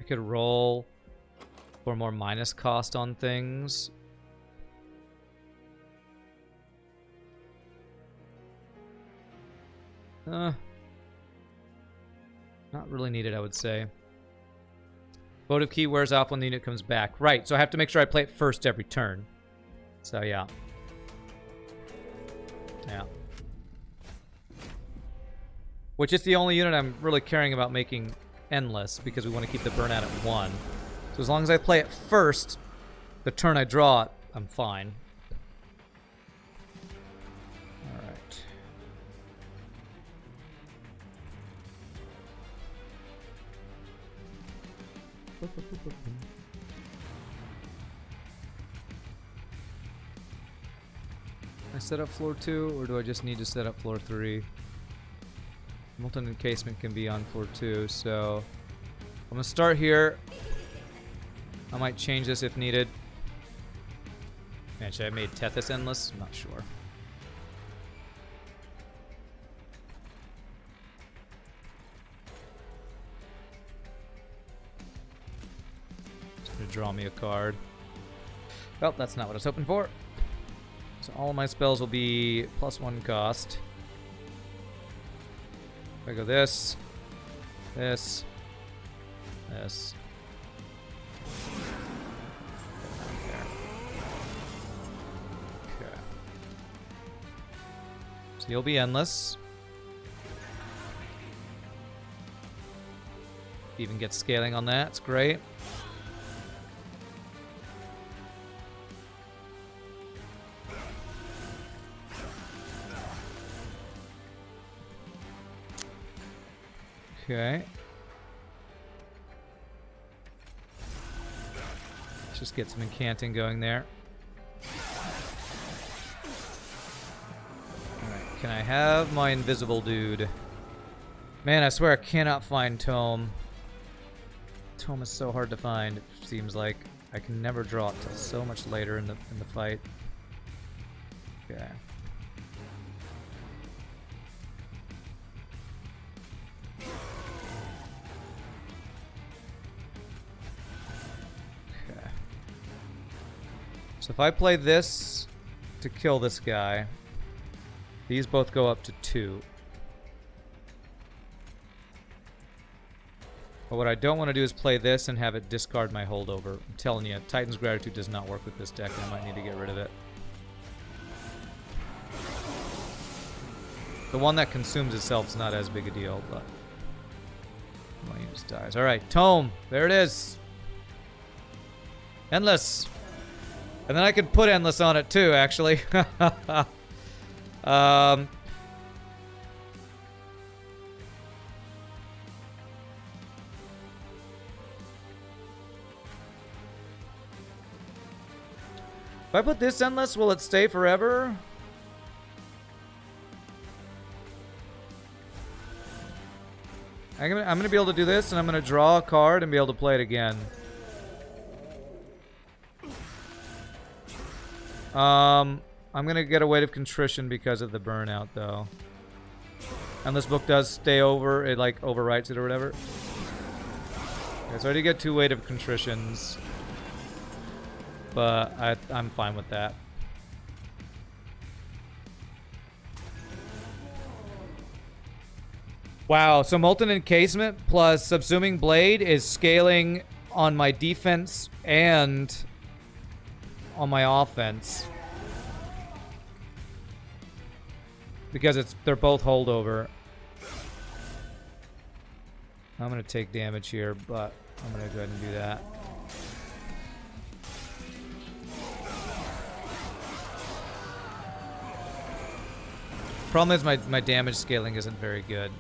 I could roll for more minus cost on things. Not really needed, I would say. Votive key wears off when the unit comes back. Right, so I have to make sure I play it first every turn. So, yeah. Yeah. Which is the only unit I'm really caring about making endless, because we want to keep the burnout at 1. So as long as I play it first, the turn I draw it, I'm fine. Alright. I set up floor 2, or do I just need to set up floor 3? Molten encasement can be on floor 2, so I'm gonna start here. I might change this if needed. Man, should I have made Tethys endless? I'm not sure. Just gonna draw me a card. Well, that's not what I was hoping for. So all of my spells will be +1 cost. If I go this, this, this. Okay. So you'll be endless. Even get scaling on that, it's great. Okay. Let's just get some incanting going there. Alright, can I have my invisible dude? Man, I swear I cannot find Tome. Tome is so hard to find, it seems like. I can never draw it till so much later in the fight. Okay. Okay. So if I play this to kill this guy, these both go up to 2. But what I don't want to do is play this and have it discard my holdover. I'm telling you, Titan's Gratitude does not work with this deck, and I might need to get rid of it. The one that consumes itself is not as big a deal, but one just dies. Alright, Tome. There it is. Endless. And then I could put Endless on it too, actually. If I put this Endless, will it stay forever? I'm gonna be able to do this, and I'm gonna draw a card and be able to play it again. I'm gonna get a Weight of Contrition because of the burnout, though. And this book does stay over, it like overwrites it or whatever. Okay, so I did get 2 Weight of Contritions. But I'm fine with that. Wow, so Molten Encasement plus Subsuming Blade is scaling on my defense and on my offense. Because they're both holdover. I'm gonna take damage here, but I'm gonna go ahead and do that. Problem is my damage scaling isn't very good.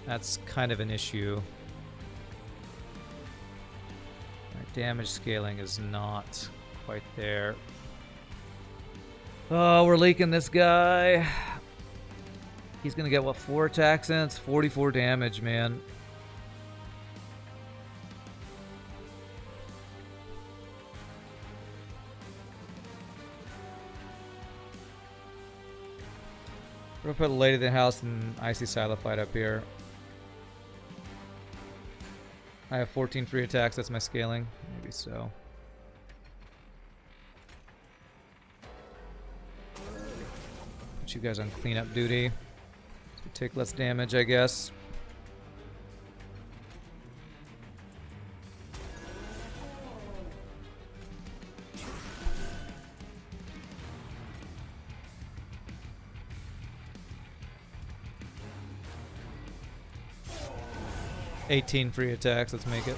That's kind of an issue. My damage scaling is not quite there. Oh, we're leaking this guy. He's gonna get, what, 4 attacks in? It's 44 damage, man. We're gonna put Lady of the House and Icy Silophyte up here. I have 14 free attacks, that's my scaling. Maybe so. Put you guys on cleanup duty. So take less damage, I guess. $18 free attacks, let's make it.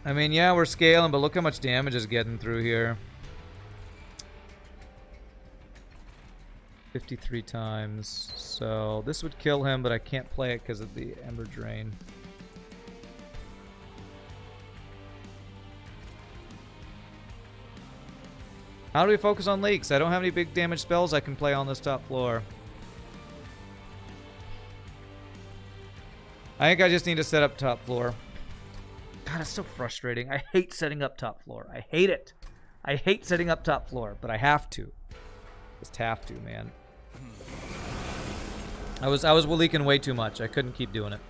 I mean, yeah, we're scaling, but look how much damage is getting through here. 53 times. So this would kill him, but I can't play it because of the Ember Drain. How do we focus on leaks? I don't have any big damage spells I can play on this top floor. I think I just need to set up top floor. God, it's so frustrating. I hate setting up top floor. I hate it. I hate setting up top floor, but I have to. Just have to, man. I was leaking way too much. I couldn't keep doing it.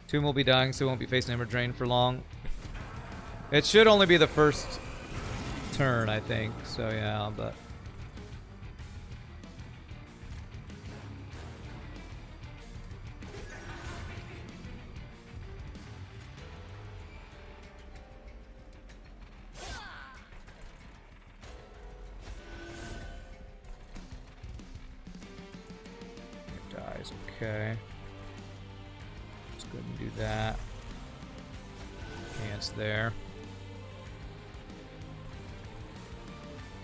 Tomb will be dying, so we won't be facing Ember Drain for long. It should only be the first turn, I think. So yeah, but... Okay. Let's go ahead and do that. Okay, it's there.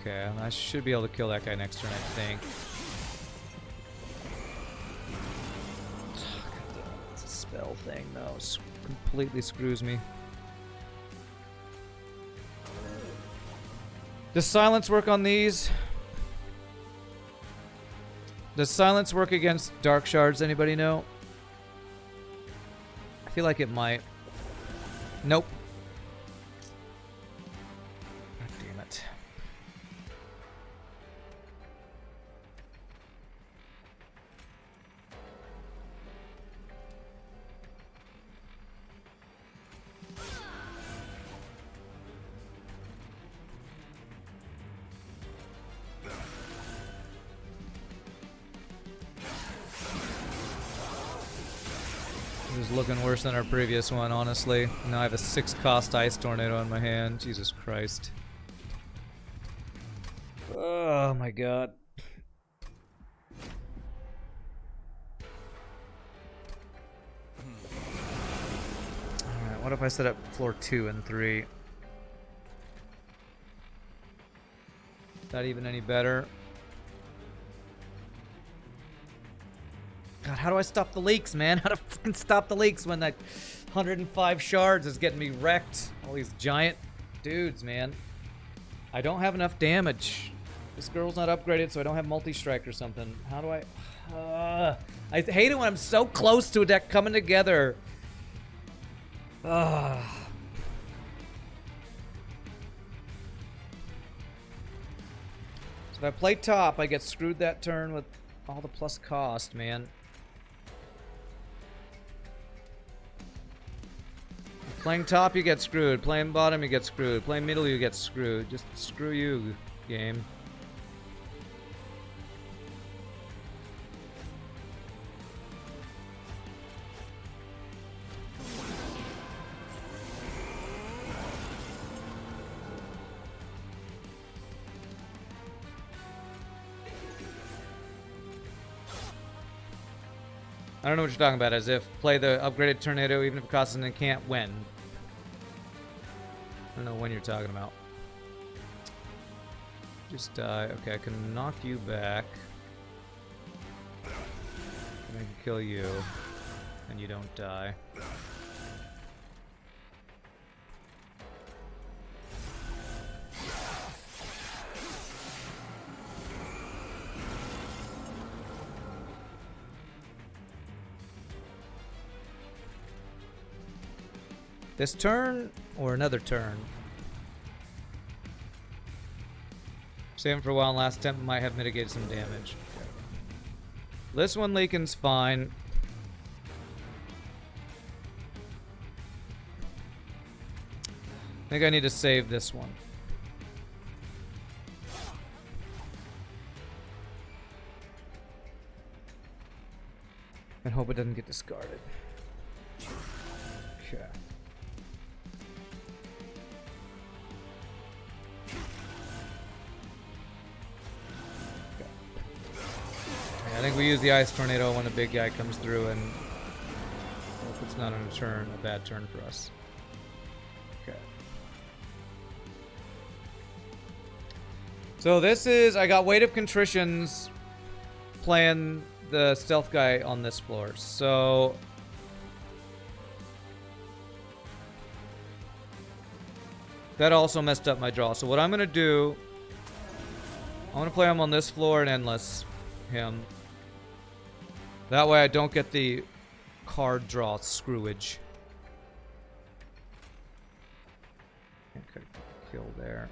Okay, I should be able to kill that guy next turn, I think. It's a spell thing, though. It completely screws me. Does silence work on these? Does silence work against dark shards? Anybody know? I feel like it might. Nope. God damn it. It was looking worse than our previous one, honestly. Now I have a 6-cost Ice Tornado in my hand. Jesus Christ. Oh my god. Alright, what if I set up floor 2 and 3? Is that even any better? God, how do I stop the leaks, man? How to fucking stop the leaks when that 105 shards is getting me wrecked? All these giant dudes, man. I don't have enough damage. This girl's not upgraded, so I don't have multi-strike or something. How do I hate it when I'm so close to a deck coming together. So if I play top, I get screwed that turn with all the plus cost, man. Playing top, you get screwed. Playing bottom, you get screwed. Playing middle, you get screwed. Just screw you, game. I don't know what you're talking about, as if play the upgraded tornado even if it costs and can't win. I don't know when you're talking about. Just die. Okay, I can knock you back. I can kill you. And you don't die. This turn or another turn? Save him for a while and last attempt might have mitigated some damage. This one leaking's fine. I think I need to save this one. And hope it doesn't get discarded. Okay. I think we use the Ice Tornado when a big guy comes through, and if it's not on a turn, a bad turn for us. Okay. So this is, I got Weight of Contritions playing the stealth guy on this floor. So that also messed up my draw. So what I'm going to do, I'm going to play him on this floor and endless him. That way I don't get the card draw screwage. Okay, kill there.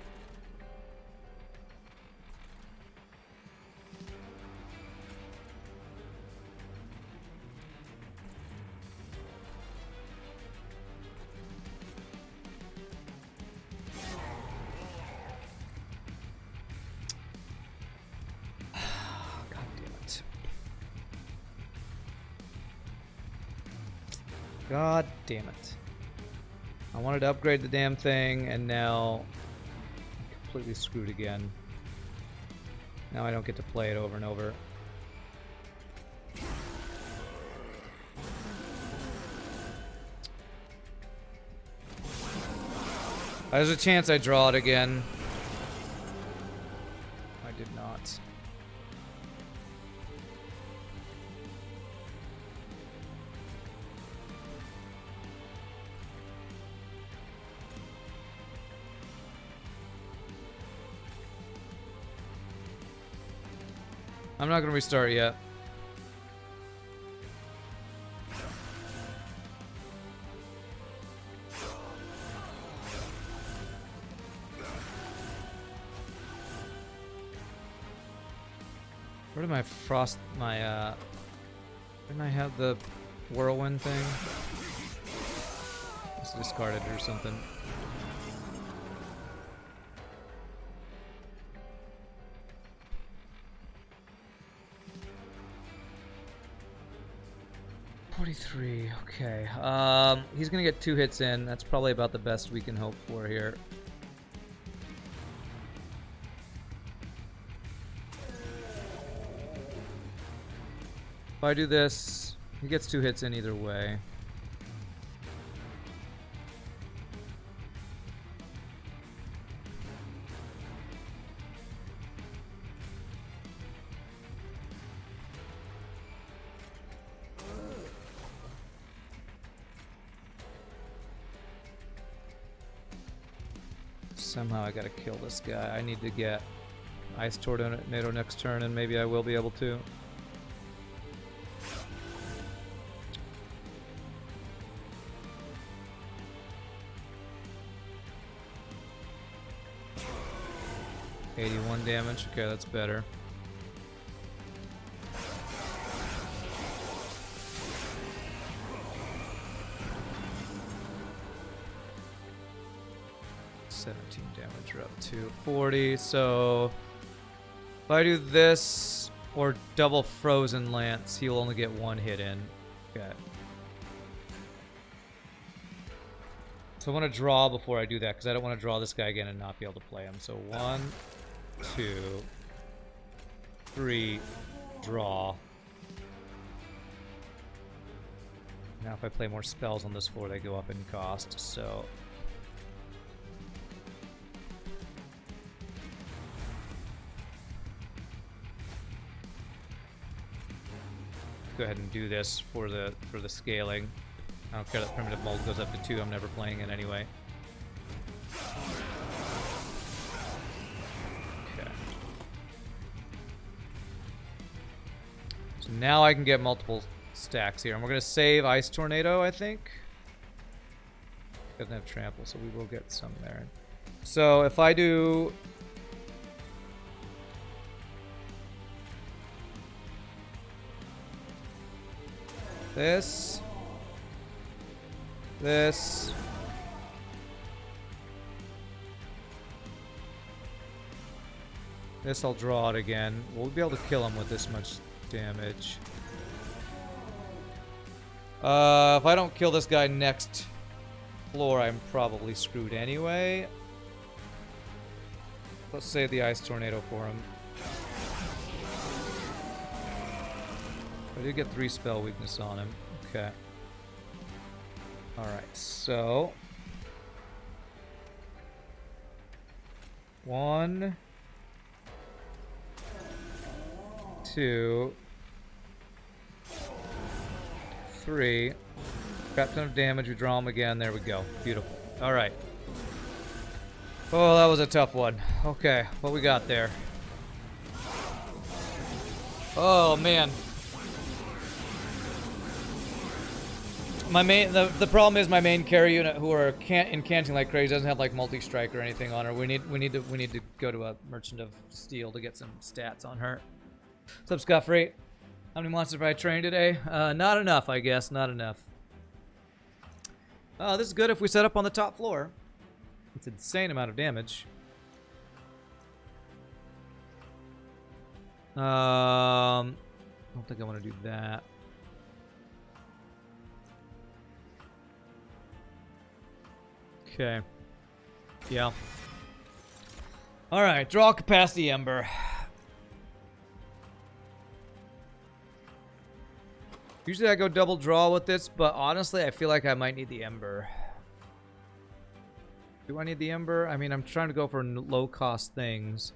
God damn it. I wanted to upgrade the damn thing, and now I'm completely screwed again. Now I don't get to play it over and over. There's a chance I draw it again. I did not. I'm not gonna restart yet. Where did my frost, didn't I have the whirlwind thing? It's discarded or something. $43, okay. He's gonna get 2 hits in. That's probably about the best we can hope for here. If I do this, he gets 2 hits in either way. Somehow I gotta kill this guy. I need to get Ice Tornado next turn, and maybe I will be able to. $81 damage. Okay, that's better. Damage, we're up to 40. So if I do this or double Frozen Lance, he'll only get 1 hit in. Okay. So I want to draw before I do that, because I don't want to draw this guy again and not be able to play him. So 1, 2, 3, draw. Now if I play more spells on this floor, they go up in cost. So go ahead and do this for the scaling. I don't care that primitive mold goes up to 2. I'm never playing it anyway. Okay. So now I can get multiple stacks here, and we're gonna save Ice Tornado, I think. Doesn't have trample, so we will get some there. So if I do this, this, this, I'll draw it again. We'll be able to kill him with this much damage. If I don't kill this guy next floor, I'm probably screwed anyway. Let's save the Ice Tornado for him. I did get 3 spell weakness on him. Okay. Alright, so 1, 2, 3. Crap ton of damage. We draw him again. There we go. Beautiful. Alright. Oh, that was a tough one. Okay, what we got there? Oh, man. My main, the problem is my main carry unit, who are incanting like crazy, doesn't have like multi-strike or anything on her. We need to go to a Merchant of Steel to get some stats on her. What's up, Scott Freight? How many monsters have I trained today? Not enough, I guess. Not enough. This is good if we set up on the top floor. It's an insane amount of damage. I don't think I want to do that. Okay. Yeah. Alright, draw capacity Ember. Usually I go double draw with this, but honestly I feel like I might need the Ember. Do I need the Ember? I mean, I'm trying to go for low-cost things.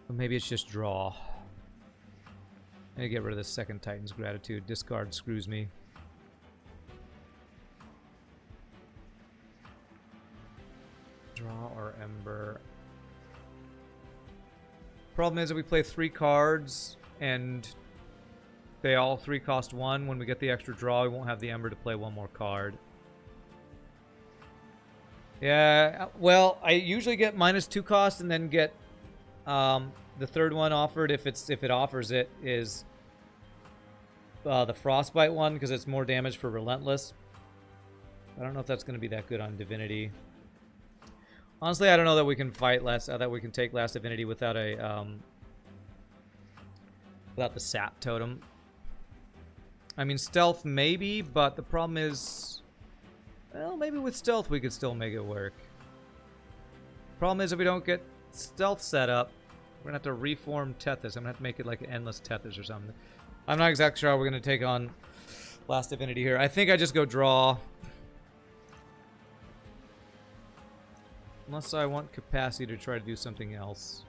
But maybe it's just draw. I need to get rid of this second Titan's Gratitude. Discard screws me. Draw or Ember. Problem is, if we play 3 cards and they all 3 cost 1, when we get the extra draw, we won't have the Ember to play 1 more card. Yeah, well, I usually get -2 cost and then get the third one offered if it offers it is the Frostbite one because it's more damage for Relentless. I don't know if that's going to be that good on Divinity. Honestly, I don't know that we can fight that we can take Last Divinity without a without the Sap Totem. I mean, Stealth maybe, but the problem is, well, maybe with Stealth we could still make it work. Problem is, if we don't get Stealth set up, we're gonna have to reform Tethys. I'm gonna have to make it like an endless Tethys or something. I'm not exactly sure how we're gonna take on Last Divinity here. I think I just go draw. Unless I want capacity to try to do something else.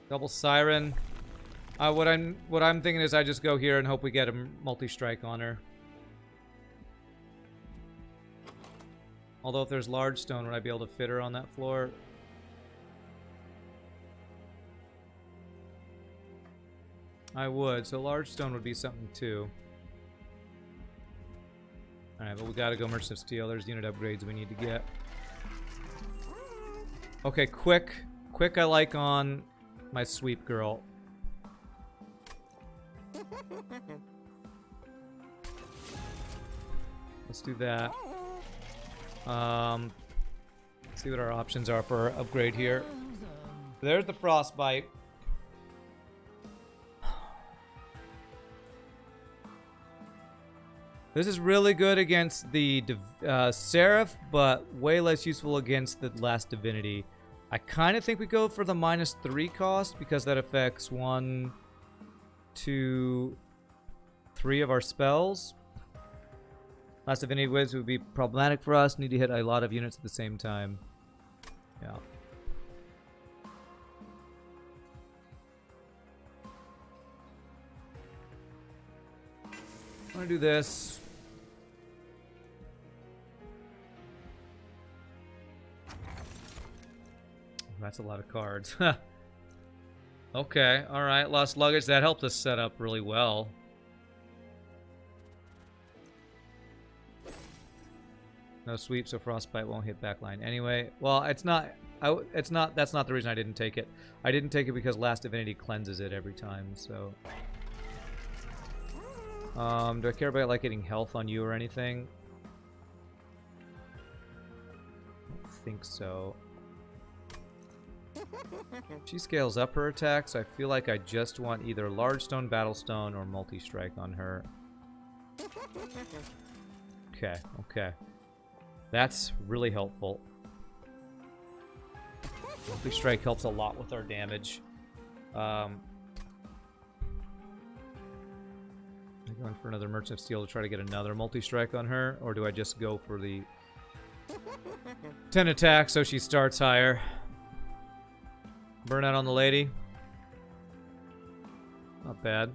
Double Siren. What I'm thinking is I just go here and hope we get a multi-strike on her. Although if there's large stone, would I be able to fit her on that floor? I would, so large stone would be something too. Alright, but we gotta go Merchant of Steel. There's unit upgrades we need to get. Okay, quick. Quick I like on my sweep girl. Let's do that. Let's see what our options are for our upgrade here. There's the Frostbite. This is really good against the Seraph, but way less useful against the Last Divinity. I kind of think we go for the -3 cost because that affects 1, 2, 3 of our spells. Last Divinity Wiz would be problematic for us. Need to hit a lot of units at the same time. Yeah. I'm gonna do this. That's a lot of cards. Okay, alright. Lost Luggage. That helped us set up really well. No sweep, so Frostbite won't hit backline. Anyway, well, it's not... that's not the reason I didn't take it. I didn't take it because Last Divinity cleanses it every time, so... do I care about, like, getting health on you or anything? I don't think so. She scales up her attacks. I feel like I just want either Large Stone, Battle Stone, or Multi-Strike on her. Okay, okay. That's really helpful. Multi-Strike helps a lot with our damage. I'm going for another Merchant of Steel to try to get another Multi-Strike on her, or do I just go for the 10 attack so she starts higher? Burnout on the lady. Not bad.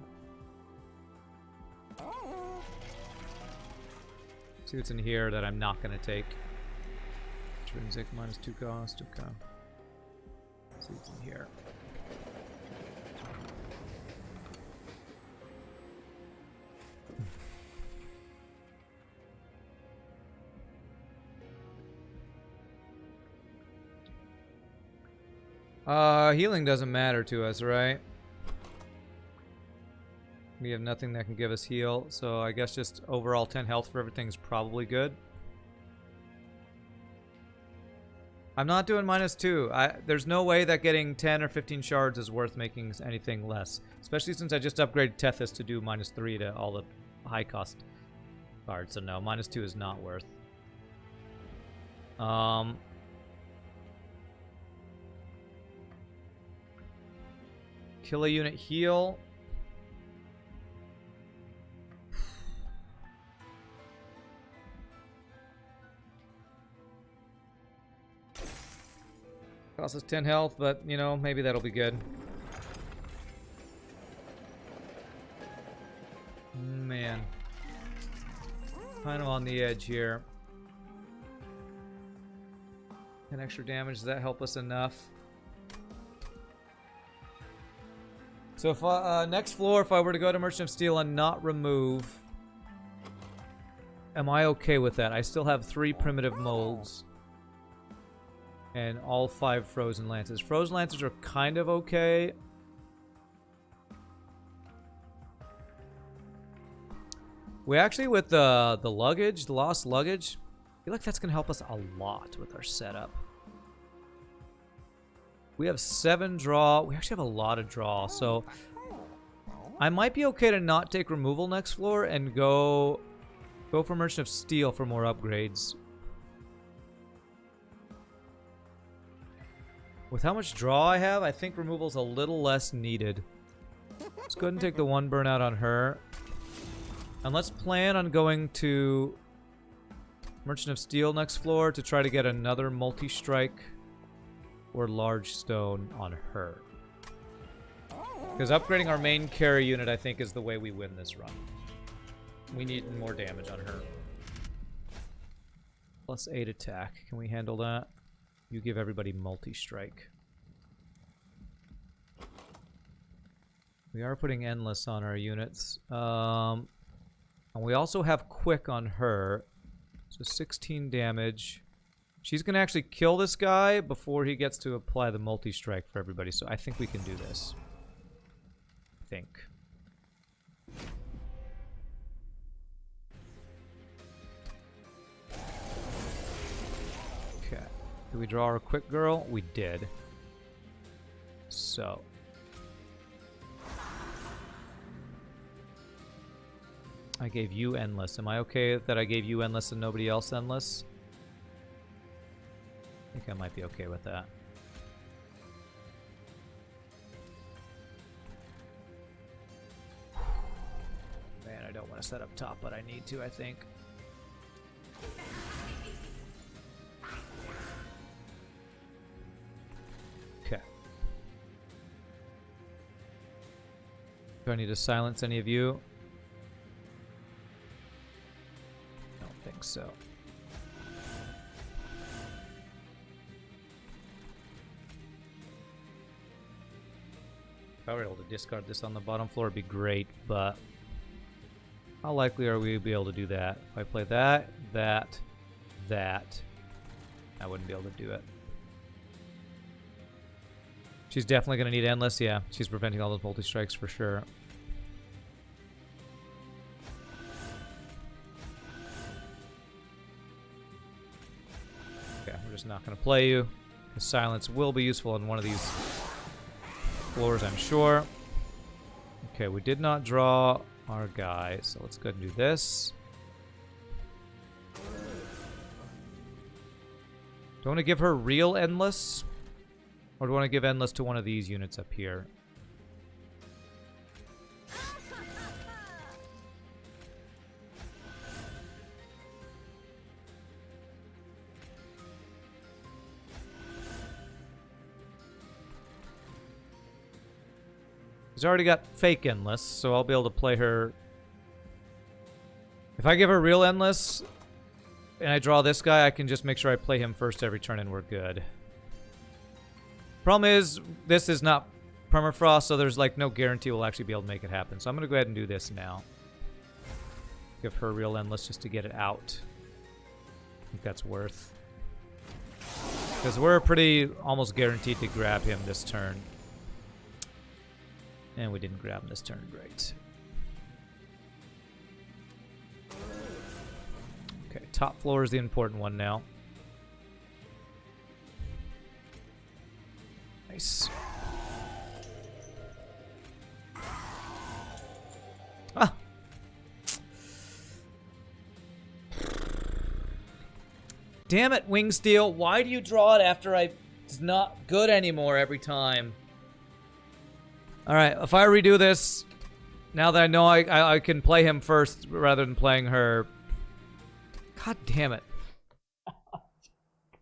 See what's in here that I'm not going to take. Intrinsic -2 cost. Okay. See what's in here. Healing doesn't matter to us, right? We have nothing that can give us heal, so I guess just overall 10 health for everything is probably good. I'm not doing -2. There's no way that getting 10 or 15 shards is worth making anything less. Especially since I just upgraded Tethys to do -3 to all the high cost cards. So no, -2 is not worth. Kill a unit heal. Costs us 10 health, but, you know, maybe that'll be good. Man. Kind of on the edge here. 10 extra damage, does that help us enough? So if next floor, if I were to go to Merchant of Steel and not remove, am I okay with that? I still have 3 primitive molds. And all 5 frozen lances. Frozen lances are kind of okay. We actually, with the luggage, the lost luggage, I feel like that's going to help us a lot with our setup. We have 7 draw. We actually have a lot of draw, so I might be okay to not take removal next floor and go for Merchant of Steel for more upgrades. With how much draw I have, I think removal's a little less needed. Let's go ahead and take the 1 burnout on her. And let's plan on going to Merchant of Steel next floor to try to get another multi-strike or large stone on her. Because upgrading our main carry unit, I think, is the way we win this run. We need more damage on her. Plus 8 attack. Can we handle that? You give everybody multi-strike. We are putting endless on our units. And we also have quick on her. So 16 damage. She's going to actually kill this guy before he gets to apply the multi-strike for everybody. So I think we can do this. I think. Okay. Did we draw our quick girl? We did. So. I gave you endless. Am I okay that I gave you endless and nobody else endless? I think I might be okay with that. Man, I don't want to set up top, but I need to, I think. Okay. Do I need to silence any of you? So if I were able to discard this on the bottom floor, it'd be great, but how likely are we to be able to do that? If I play that, I wouldn't be able to do it. She's definitely going to need endless. Yeah, she's preventing all those multi-strikes for sure. Not going to play you. The silence will be useful on one of these floors, I'm sure. Okay, we did not draw our guy, so let's go ahead and do this. Do I want to give her real endless? Or do I want to give endless to one of these units up here? He's already got fake endless, so I'll be able to play her. If I give her real endless and I draw this guy, I can just make sure I play him first every turn and we're good. Problem is, this is not permafrost, so there's like no guarantee we'll actually be able to make it happen. So I'm going to go ahead and do this now. Give her real endless just to get it out. I think that's worth. Because we're pretty almost guaranteed to grab him this turn. And we didn't grab him this turn. Great. Okay, top floor is the important one now. Nice. Ah! Damn it, Wingsteel. Why do you draw it after it's not good anymore every time? Alright, if I redo this, now that I know I can play him first rather than playing her. God damn it.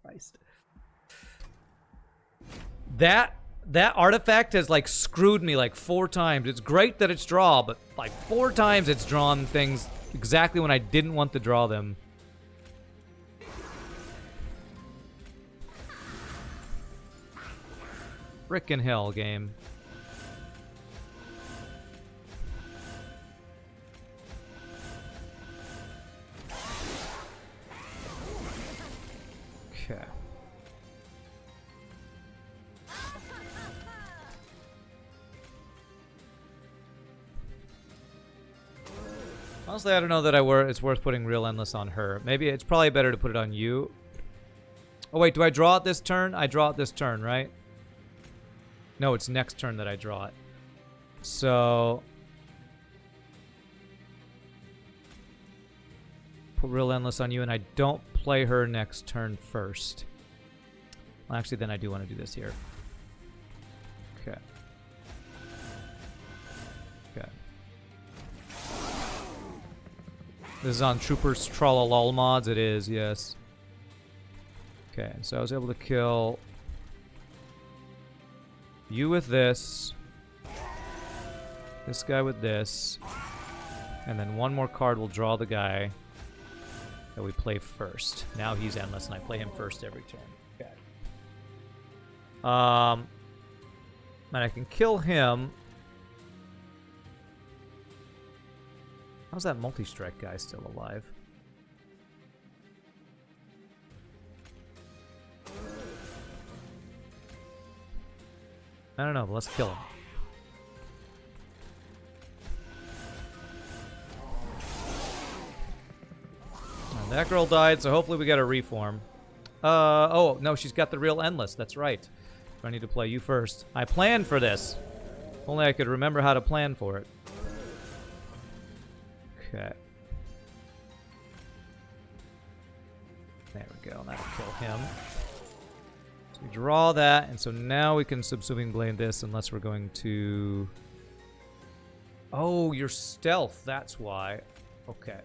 Christ. That artifact has like screwed me like 4 times. It's great that it's draw, but like 4 times it's drawn things exactly when I didn't want to draw them. Frickin' hell, game. Okay. Honestly, I don't know that it's worth putting Real Endless on her. Maybe it's probably better to put it on you. Oh wait, do I draw it this turn? I draw it this turn, right? No, it's next turn that I draw it. So... put Real Endless on you, and I don't play her next turn first. Well, actually, then I do want to do this here. Okay. Okay. This is on Troopers Trollolol mods. It is, yes. Okay, so I was able to kill you with this guy with this, and then one more card will draw the guy that we play first. Now he's endless, and I play him first every turn. Okay. And I can kill him. How's that multi-strike guy still alive? I don't know, but let's kill him. And that girl died, so hopefully we get a reform. Oh, no, she's got the Real Endless. That's right. I need to play you first. I planned for this. If only I could remember how to plan for it. Okay. There we go. That'll kill him. So we draw that, and so now we can Subsuming Blade this unless we're going to... Oh, you're stealth. That's why. Okay.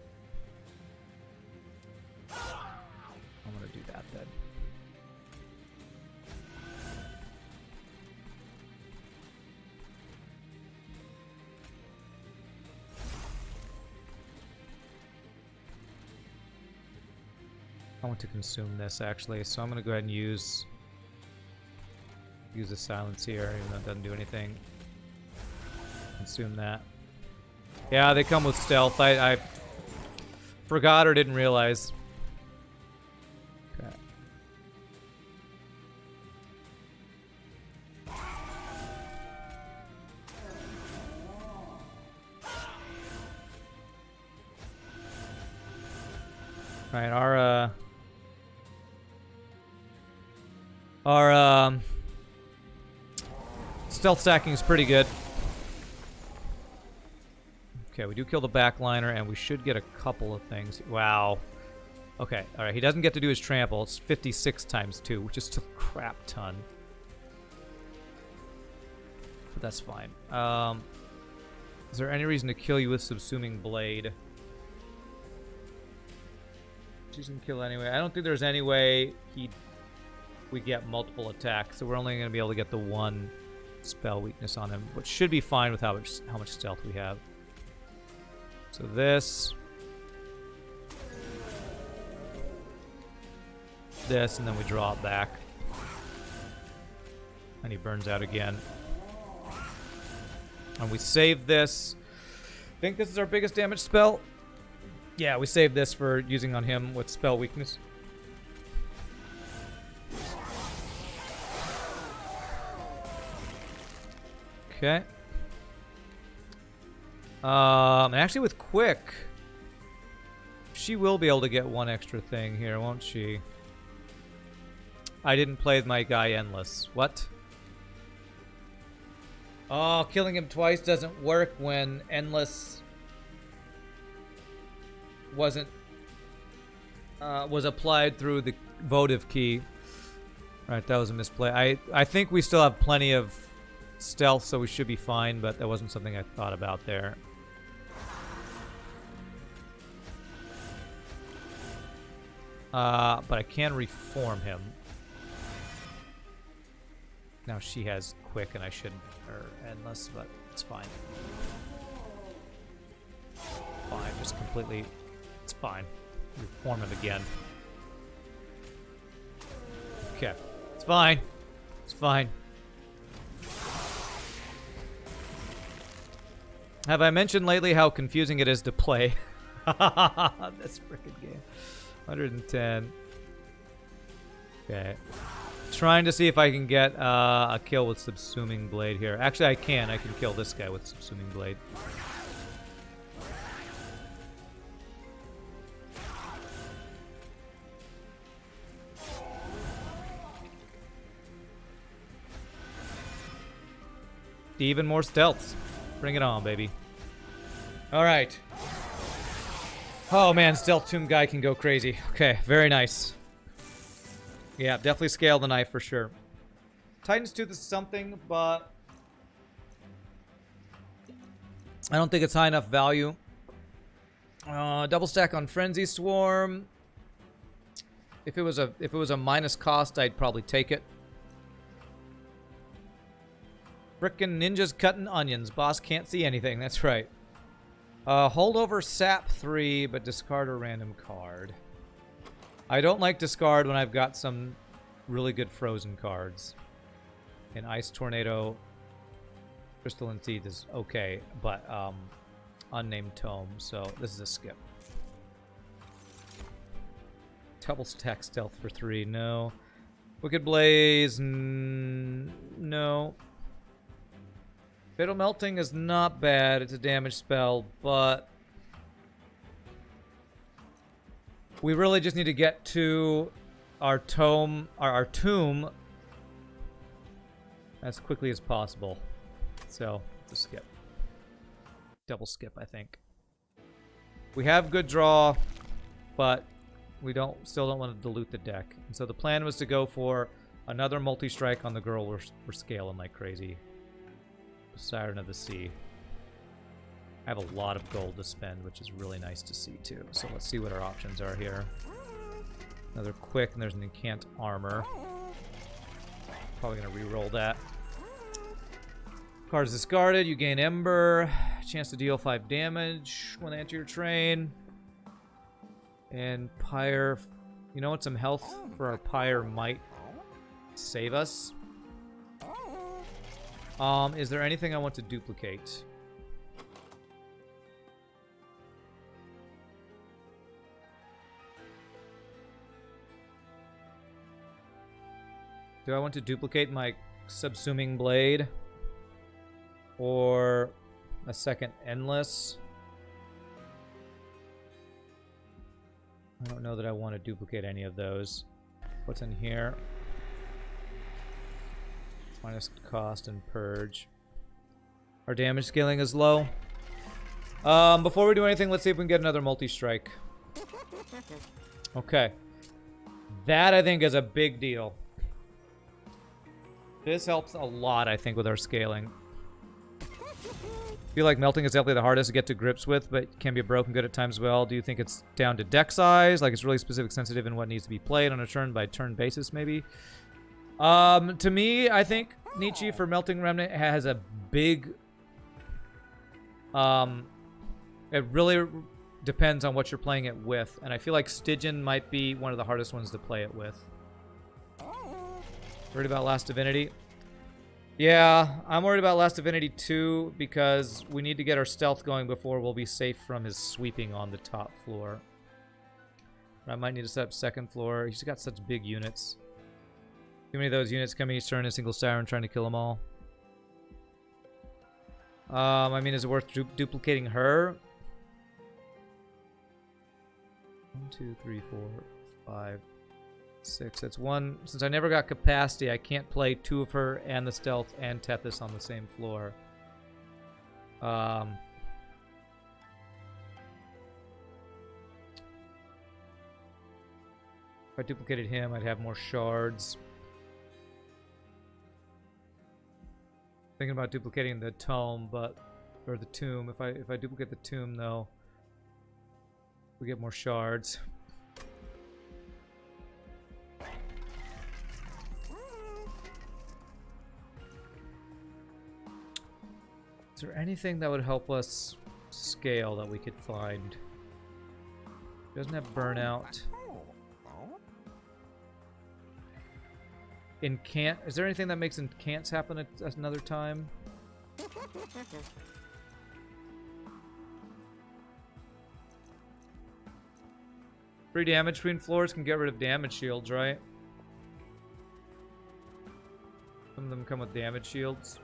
I'm going to do that then. I want to consume this actually, so I'm going to go ahead and use the silence here, even though it doesn't do anything. Consume that. Yeah, they come with stealth. I forgot or didn't realize. Okay. Alright, our stealth stacking is pretty good. Okay, we do kill the backliner, and we should get a couple of things. Wow. Okay, alright, he doesn't get to do his trample. It's 56 times 2, which is still a crap ton. But that's fine. Is there any reason to kill you with Subsuming Blade? She doesn't kill anyway. I don't think there's any way we get multiple attacks, so we're only going to be able to get the one spell weakness on him, which should be fine with how much stealth we have. So this, and then we draw it back, and he burns out again. And we save this. I think this is our biggest damage spell. Yeah, we saved this for using on him with spell weakness. Okay. Actually with Quick, she will be able to get one extra thing here, won't she? I didn't play my guy Endless. What? Oh, killing him twice doesn't work when Endless was applied through the votive key. Right, that was a misplay. I think we still have plenty of stealth, so we should be fine, but that wasn't something I thought about there. But I can reform him. Now she has quick and I shouldn't, or endless, but it's fine. Fine, just completely, it's fine. Reform him again. Okay, it's fine. It's fine. Have I mentioned lately how confusing it is to play this freaking game? 110. Okay. Trying to see if I can get a kill with Subsuming Blade here. Actually, I can. I can kill this guy with Subsuming Blade. Even more stealths. Bring it on, baby. Alright. Oh man, Stealth Tomb guy can go crazy. Okay, very nice. Yeah, definitely scale the knife for sure. Titan's Tooth is something, but I don't think it's high enough value. Double stack on Frenzy Swarm. If it was a minus cost, I'd probably take it. Frickin' ninjas cutting onions. Boss can't see anything. That's right. Hold over Sap 3, but discard a random card. I don't like discard when I've got some really good frozen cards. And Ice Tornado, Crystalline Seed is okay, but Unnamed Tome, so this is a skip. Double stack Stealth for 3, no. Wicked Blaze, no. Fatal Melting is not bad. It's a damage spell, but we really just need to get to our tomb as quickly as possible. So, it's a skip. Double skip, I think. We have good draw, but we still don't want to dilute the deck. And so the plan was to go for another multi-strike on the girl we're scaling like crazy. Siren of the Sea. I have a lot of gold to spend, which is really nice to see too. So let's see what our options are here. Another quick, and there's an Incant Armor. Probably gonna re-roll that. Cards discarded, you gain Ember. Chance to deal 5 damage when they enter your train. And Pyre, you know what, some health for our Pyre might save us. Is there anything I want to duplicate? Do I want to duplicate my Subsuming Blade? Or a second Endless? I don't know that I want to duplicate any of those. What's in here? Minus cost and purge. Our damage scaling is low. Before we do anything, let's see if we can get another multi-strike. Okay. That, I think, is a big deal. This helps a lot, I think, with our scaling. I feel like melting is definitely the hardest to get to grips with, but can be broken good at times as well. Do you think it's down to deck size? Like it's really specific, sensitive in what needs to be played on a turn-by-turn basis, maybe? To me, I think Nietzsche for Melting Remnant has a big... it really depends on what you're playing it with, and I feel like Stygian might be one of the hardest ones to play it with. Worried about Last Divinity? Yeah, I'm worried about Last Divinity too, because we need to get our stealth going before we'll be safe from his sweeping on the top floor. I might need to set up second floor. He's got such big units. Too many of those units coming each turn in a single siren trying to kill them all. I mean, is it worth duplicating her? 1, 2, 3, 4, 5, 6. That's one. Since I never got capacity, I can't play 2 of her and the stealth and Tethys on the same floor. If I duplicated him, I'd have more shards. Thinking about duplicating the tome, or the tomb. If I duplicate the tomb, though, we get more shards. Is there anything that would help us scale that we could find? Doesn't have burnout. Incant. Is there anything that makes incants happen at another time? Free damage between floors can get rid of damage shields, right? Some of them come with damage shields.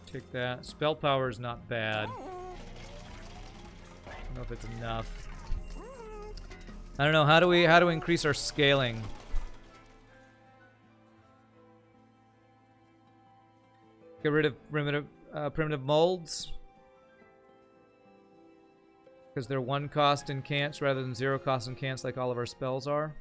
Take that. Spell power is not bad. I don't know if it's enough. I don't know. How do we increase our scaling? Get rid of primitive molds. Because they're 1 cost incants rather than 0 cost incants like all of our spells are.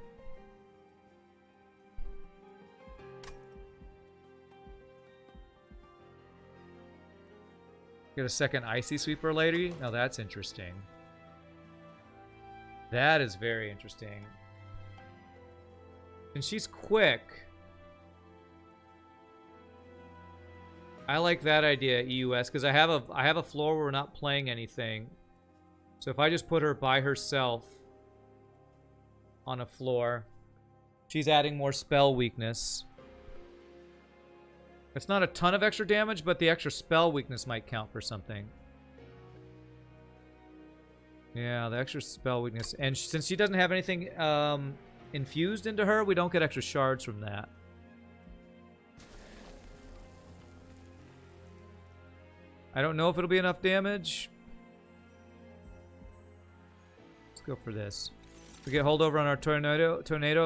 Get a second Icy Sweeper lady? Now that's interesting. That is very interesting. And she's quick. I like that idea, EUS, because I have a floor where we're not playing anything. So if I just put her by herself on a floor, she's adding more spell weakness. It's not a ton of extra damage, but the extra spell weakness might count for something. Yeah, the extra spell weakness. And since she doesn't have anything infused into her, we don't get extra shards from that. I don't know if it'll be enough damage. Let's go for this. We get holdover on our tornado?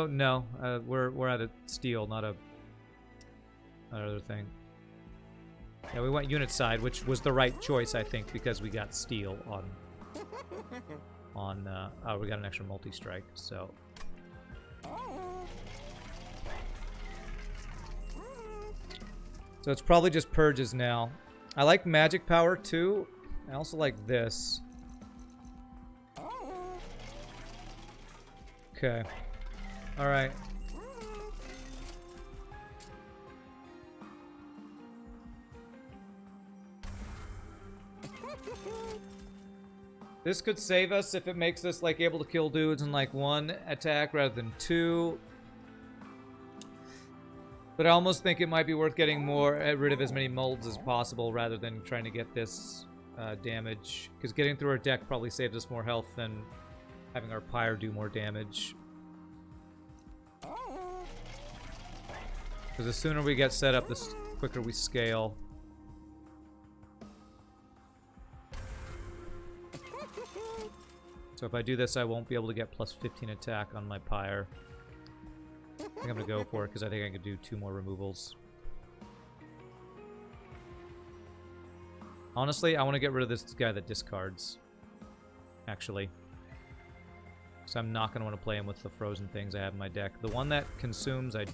No, we're at a steel, not another thing. Yeah, we went unit side, which was the right choice, I think, because we got steel on oh, we got an extra multi-strike, so. So it's probably just purges now. I like magic power too. I also like this. Okay. All right. This could save us if it makes us like able to kill dudes in like 1 attack rather than 2. But I almost think it might be worth getting rid of as many molds as possible rather than trying to get this damage. Because getting through our deck probably saves us more health than having our pyre do more damage. Because the sooner we get set up, the quicker we scale. So if I do this, I won't be able to get plus 15 attack on my pyre. I think I'm going to go for it because I think I could do 2 more removals. Honestly, I want to get rid of this guy that discards. Actually. So I'm not going to want to play him with the frozen things I have in my deck. The one that consumes, I'm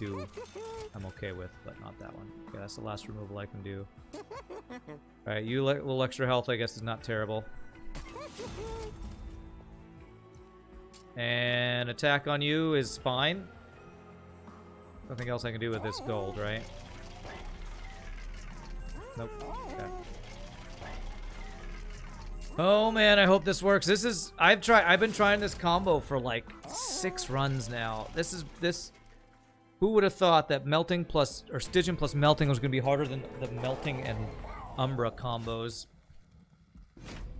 okay with, but not that one. Okay, that's the last removal I can do. Alright, you little extra health, I guess, is not terrible. And attack on you is fine. Nothing else I can do with this gold, right? Nope. Okay. Oh man, I hope this works. I've been trying this combo for like 6 runs now. Who would have thought that melting plus, or Stygian plus melting was going to be harder than the melting and Umbra combos.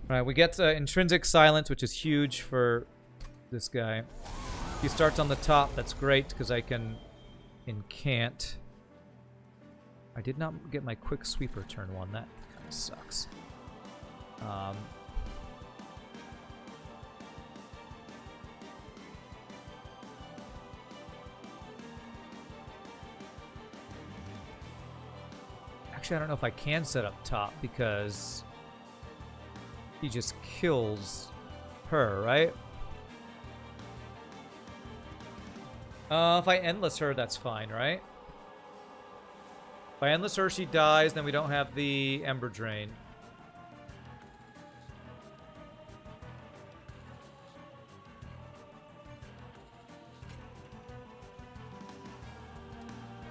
Alright, we get intrinsic silence, which is huge for this guy. He starts on the top. That's great because I can incant. I did not get my quick sweeper turn 1. That kind of sucks. Actually, I don't know if I can set up top because he just kills her, right? If I endless her, that's fine, right? If I endless her, she dies, then we don't have the Ember Drain.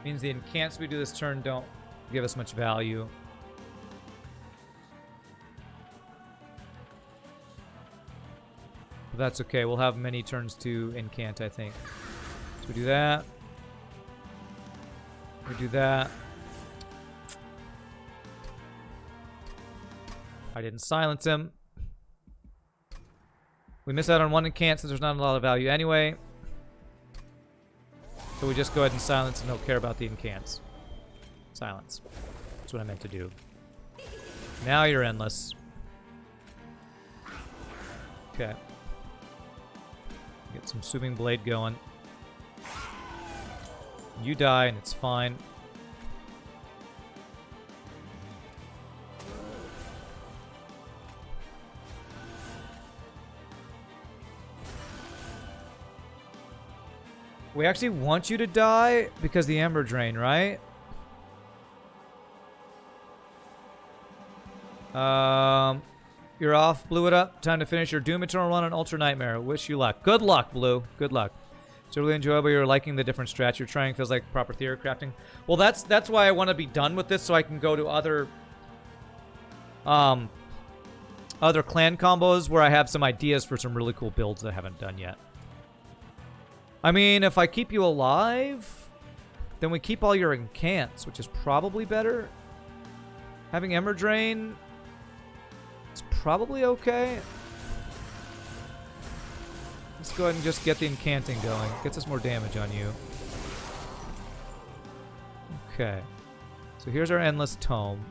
Means the incants we do this turn don't give us much value. But that's okay. We'll have many turns to incant, I think. So we do that. We do that. I didn't silence him. We miss out on one incant since there's not a lot of value anyway. So we just go ahead and silence and don't care about the incants. Silence. That's what I meant to do. Now you're endless. Okay. Get some Soothing Blade going. You die and it's fine. We actually want you to die because the Ember Drain, right? You're off. Blew it up. Time to finish your Doom Eternal run on Ultra Nightmare. Wish you luck. Good luck, Blue. Good luck. It's really enjoyable. You're liking the different strats you're trying. Feels like proper theory crafting. Well, that's why I want to be done with this so I can go to other clan combos where I have some ideas for some really cool builds that I haven't done yet. I mean, if I keep you alive, then we keep all your incants, which is probably better. Having Ember Drain is probably okay. Let's go ahead and just get the incanting going. Gets us more damage on you. Okay. So here's our Endless Tome.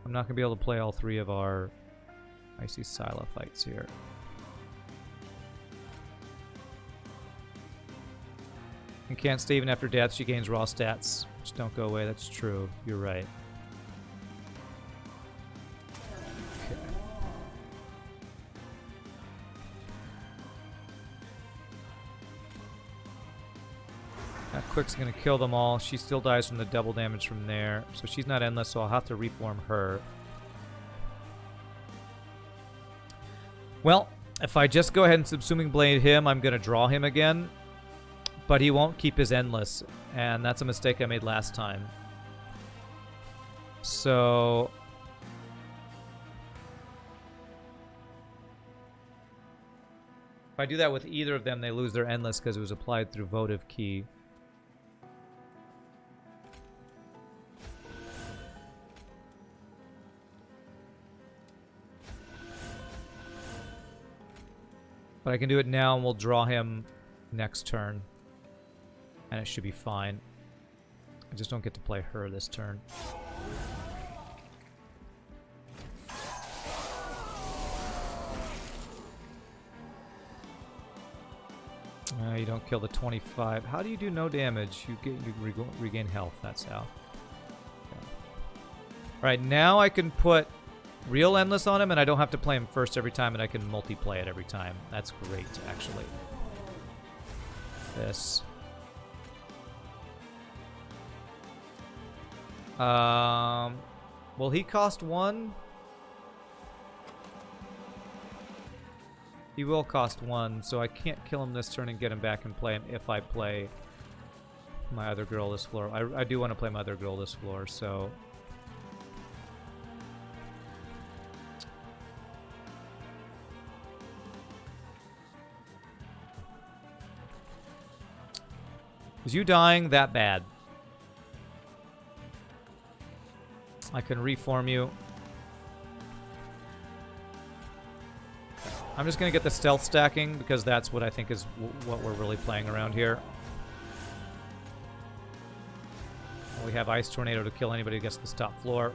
I'm not going to be able to play all three of our Icy Scylla fights here. And can't stay even after death. She gains raw stats, which don't go away. That's true. You're right. Okay. That Quick's going to kill them all. She still dies from the double damage from there. So she's not endless, so I'll have to reform her. Well, if I just go ahead and Subsuming Blade him, I'm going to draw him again. But he won't keep his endless, and that's a mistake I made last time. So if I do that with either of them, they lose their endless because it was applied through Votive Key. But I can do it now, and we'll draw him next turn. And it should be fine. I just don't get to play her this turn. You don't kill the 25. How do you do no damage? You regain health. That's how. Okay. Alright, now I can put real Endless on him, and I don't have to play him first every time, and I can multiplay it every time. That's great, actually. This. Will he cost 1? He will cost 1, so I can't kill him this turn and get him back and play him if I play my other girl this floor. I do want to play my other girl this floor, so... Is you dying that bad? I can reform you. I'm just going to get the stealth stacking because that's what I think is what we're really playing around here. We have Ice Tornado to kill anybody who gets to this top floor.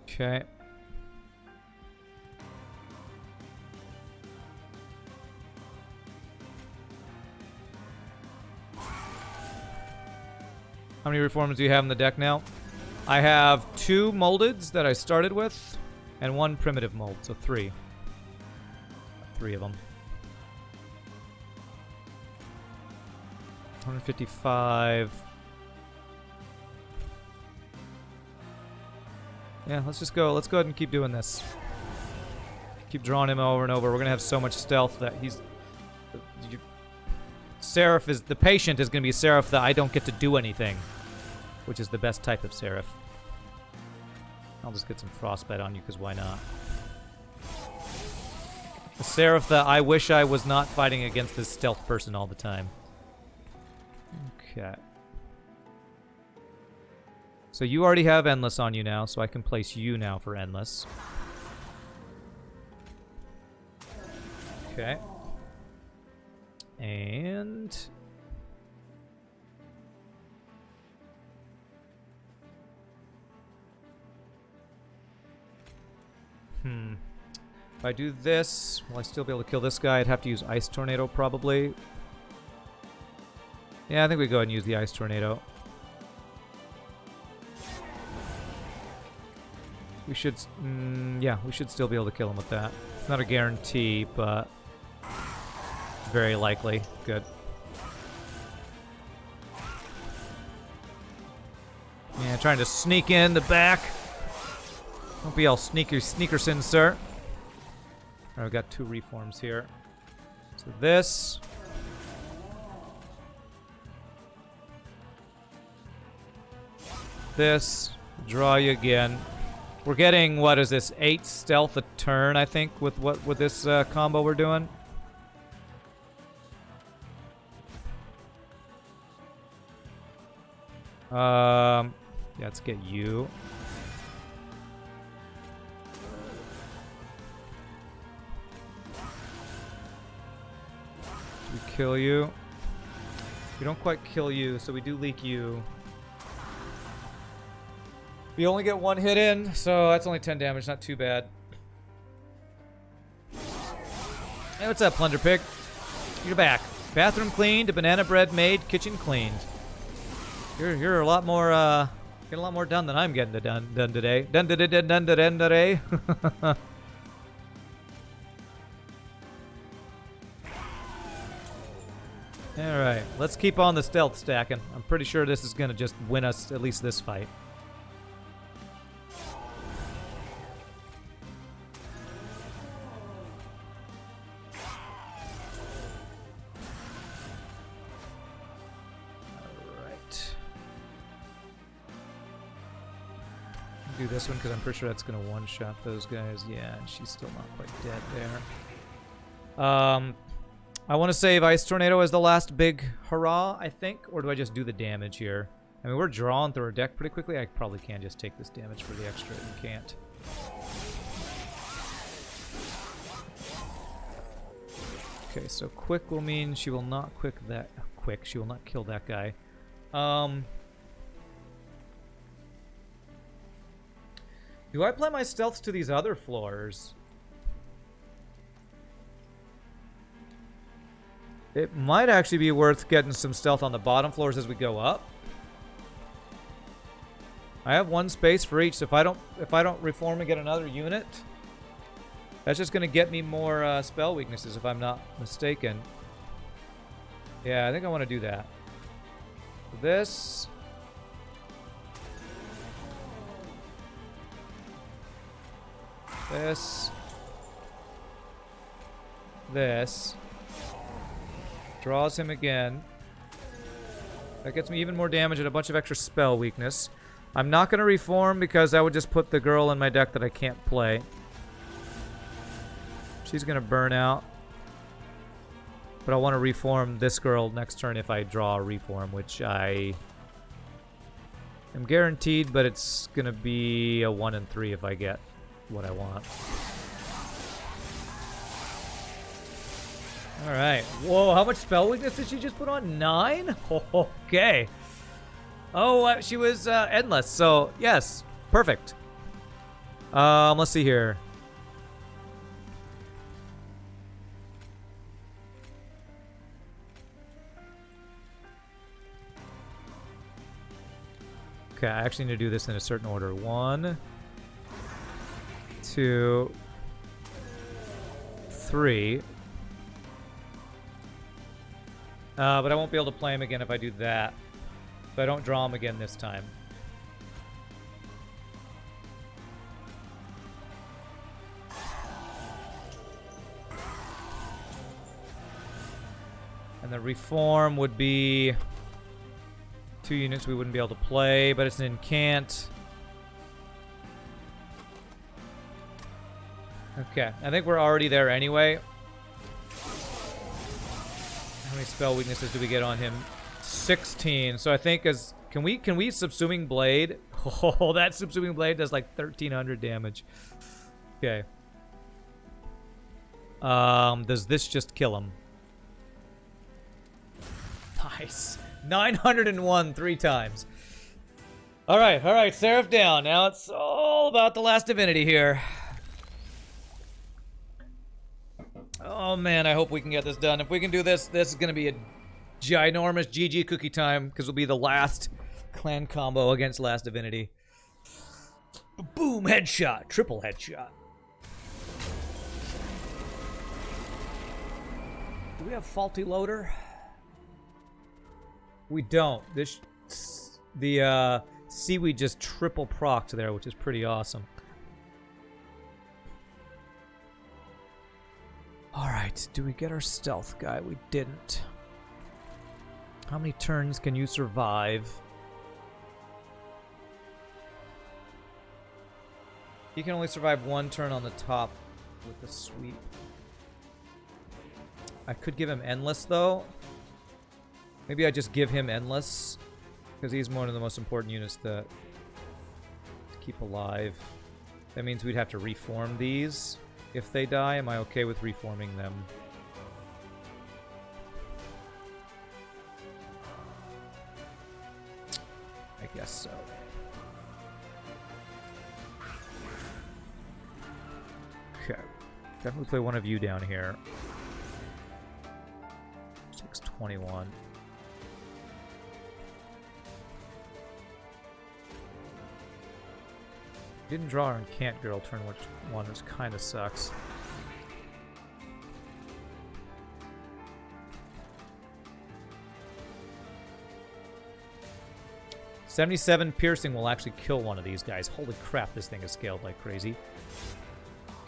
Okay. How many reforms do you have in the deck now? I have 2 moldeds that I started with, and 1 primitive mold, so 3. 3 of them. 155. Yeah, let's just go. Let's go ahead and keep doing this. Keep drawing him over and over. We're gonna have so much stealth that Seraph is... The patient is going to be Seraph that I don't get to do anything. Which is the best type of Seraph. I'll just get some Frostbite on you, because why not? The Seraph that I wish I was not fighting against this stealth person all the time. Okay. So you already have Endless on you now, so I can place you now for Endless. Okay. And... If I do this, will I still be able to kill this guy? I'd have to use Ice Tornado, probably. Yeah, I think we go ahead and use the Ice Tornado. We should... yeah, we should still be able to kill him with that. It's not a guarantee, but... very likely. Good. Yeah, trying to sneak in the back. Don't be all sneakerson, sir. Alright, we've got 2 reforms here. So this. This. Draw you again. We're getting, what is this, 8 stealth a turn, I think, with this combo we're doing. Yeah, let's get you. We kill you. We don't quite kill you, so we do leak you. We only get 1 hit in, so that's only 10 damage, not too bad. Hey, what's up, Plunder Pig? You're back. Bathroom cleaned, banana bread made, kitchen cleaned. You're a lot more getting a lot more done than I'm getting done today. Done today. All right, let's keep on the stealth stacking. I'm pretty sure this is gonna just win us at least this fight. Do this one because I'm pretty sure that's gonna one-shot those guys. Yeah, and she's still not quite dead there. I want to save Ice Tornado as the last big hurrah, I think, or do I just do the damage here? I mean, we're drawing through our deck pretty quickly. I probably can just take this damage for the extra. You can't. Okay, so quick will mean she will not she will not kill that guy. Do I play my stealths to these other floors? It might actually be worth getting some stealth on the bottom floors as we go up. I have 1 space for each, so if I don't reform and get another unit, that's just gonna get me more spell weaknesses if I'm not mistaken. Yeah, I think I want to do that. This. This. Draws him again. That gets me even more damage and a bunch of extra spell weakness. I'm not going to reform because I would just put the girl in my deck that I can't play. She's going to burn out. But I want to reform this girl next turn if I draw a reform, which I am guaranteed, but it's going to be a 1 and 3 if I get what I want. Alright. Whoa, how much spell weakness did she just put on? 9? Okay. Oh, she was endless, so yes. Perfect. Let's see here. Okay, I actually need to do this in a certain order. 1, 2, 3. But I won't be able to play him again if I do that. If I don't draw him again this time. And the reform would be 2 units we wouldn't be able to play, but it's an incant. Okay, I think we're already there anyway. How many spell weaknesses do we get on him? 16. So I think as can we subsuming blade? Oh, that subsuming blade does like 1300 damage. Okay. Does this just kill him? Nice. 901 3 times. All right, Seraph down. Now it's all about the last divinity here. Oh man, I hope we can get this done. If we can do this, this is going to be a ginormous GG cookie time, because it'll be the last clan combo against last divinity. Boom, headshot, triple headshot. Do we have faulty loader? We don't. The seaweed just triple procced there, which is pretty awesome. Alright, do we get our stealth guy? We didn't. How many turns can you survive? He can only survive 1 turn on the top with the sweep. I could give him endless though. Maybe I just give him endless, because he's one of the most important units to keep alive. That means we'd have to reform these. If they die, am I okay with reforming them? I guess so. Okay. Definitely play one of you down here. 621. Didn't draw our Incant Girl turn 1, which kind of sucks. $77 piercing will actually kill one of these guys. Holy crap, this thing is scaled like crazy.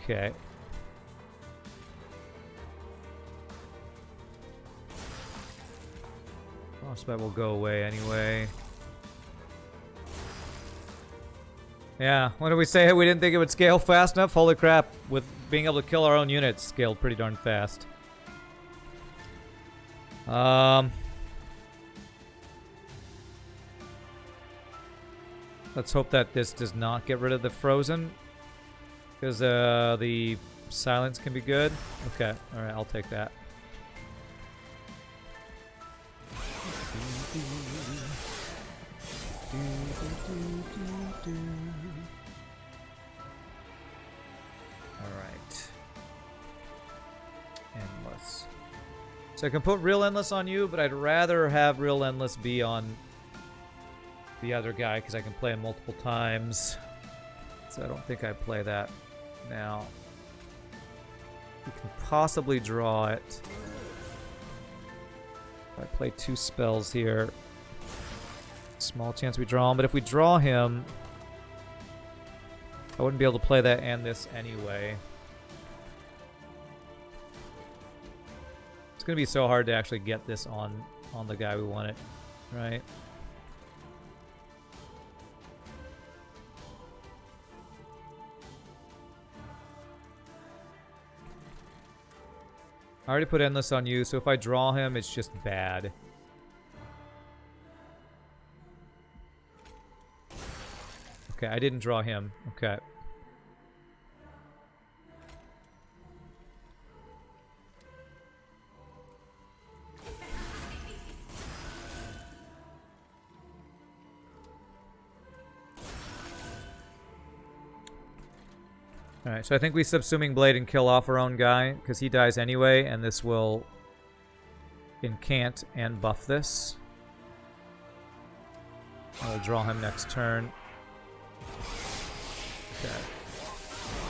Okay. Frostbite will go away anyway. Yeah, what did we say? We didn't think it would scale fast enough? Holy crap, with being able to kill our own units, scaled pretty darn fast. Let's hope that this does not get rid of the frozen, because the silence can be good. Okay, alright, I'll take that. Alright. Endless. So I can put real endless on you, but I'd rather have real endless be on the other guy, because I can play him multiple times. So I don't think I play that now. We can possibly draw it. If I play 2 spells here, small chance we draw him, but if we draw him, I wouldn't be able to play that and this anyway. It's going to be so hard to actually get this on the guy we want it, right? I already put endless on you, so if I draw him, it's just bad. Okay, I didn't draw him. Okay. Alright, so I think we subsuming blade and kill off our own guy, because he dies anyway, and this will incant and buff this. I'll draw him next turn. Okay.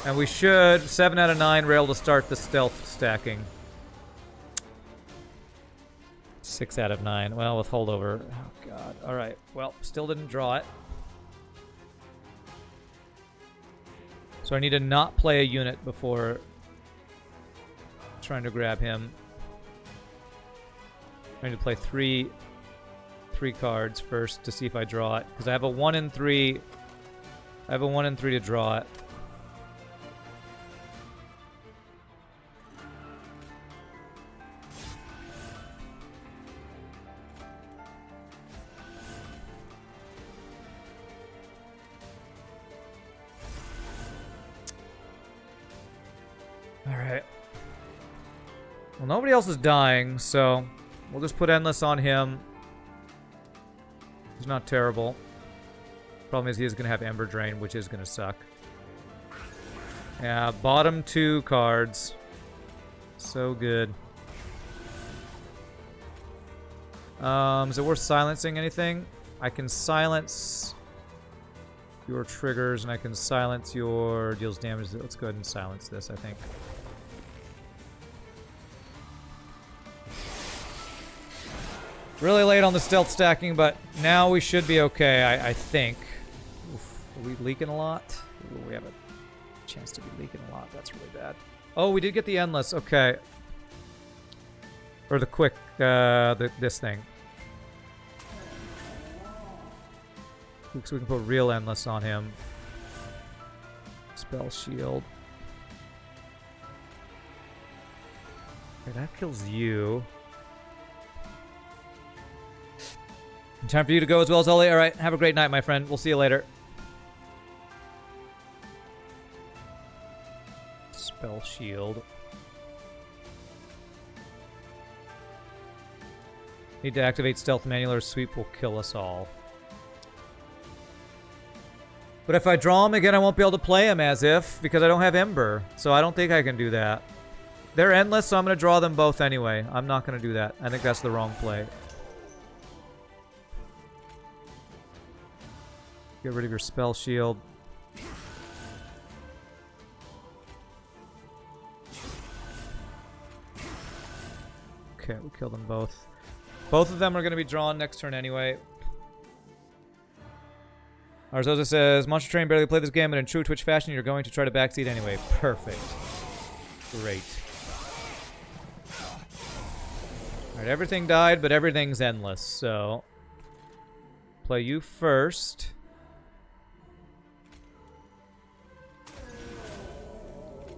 And we should, 7 out of 9, rail to start the stealth stacking. 6 out of 9. Well, with holdover. Oh, God. Alright. Well, still didn't draw it. So I need to not play a unit before trying to grab him. I need to play three cards first to see if I draw it, because I have a 1 in 3. I have a 1 in 3 to draw it. Alright. Well, nobody else is dying, so we'll just put Endless on him. He's not terrible. Problem is he is going to have Ember Drain, which is going to suck. Yeah, bottom 2 cards. So good. Is it worth silencing anything? I can silence your triggers, and I can silence your deals damage. Let's go ahead and silence this, I think. Really late on the stealth stacking, but now we should be okay, I think. Oof, are we leaking a lot? Ooh, we have a chance to be leaking a lot. That's really bad. Oh, we did get the Endless. Okay. Or the quick, this thing. So we can put real Endless on him. Spell Shield. Okay, that kills you. Time for you to go as well, Zully. Alright, have a great night, my friend. We'll see you later. Spell Shield. Need to activate Stealth Manual or Sweep will kill us all. But if I draw him again, I won't be able to play him as if, because I don't have Ember. So I don't think I can do that. They're endless, so I'm going to draw them both anyway. I'm not going to do that. I think that's the wrong play. Get rid of your Spell Shield. Okay, we'll kill them both. Both of them are going to be drawn next turn anyway. Arzoza says, Monster Train barely played this game, but in true Twitch fashion, you're going to try to backseat anyway. Perfect. Great. Alright, everything died, but everything's endless, so... Play you first.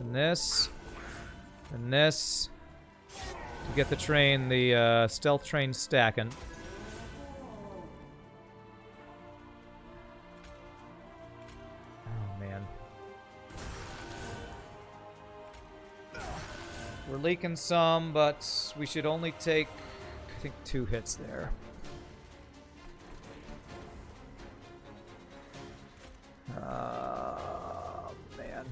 And this. And this. To get the train, the stealth train stacking. Oh, man. We're leaking some, but we should only take, I think, 2 hits there. Man.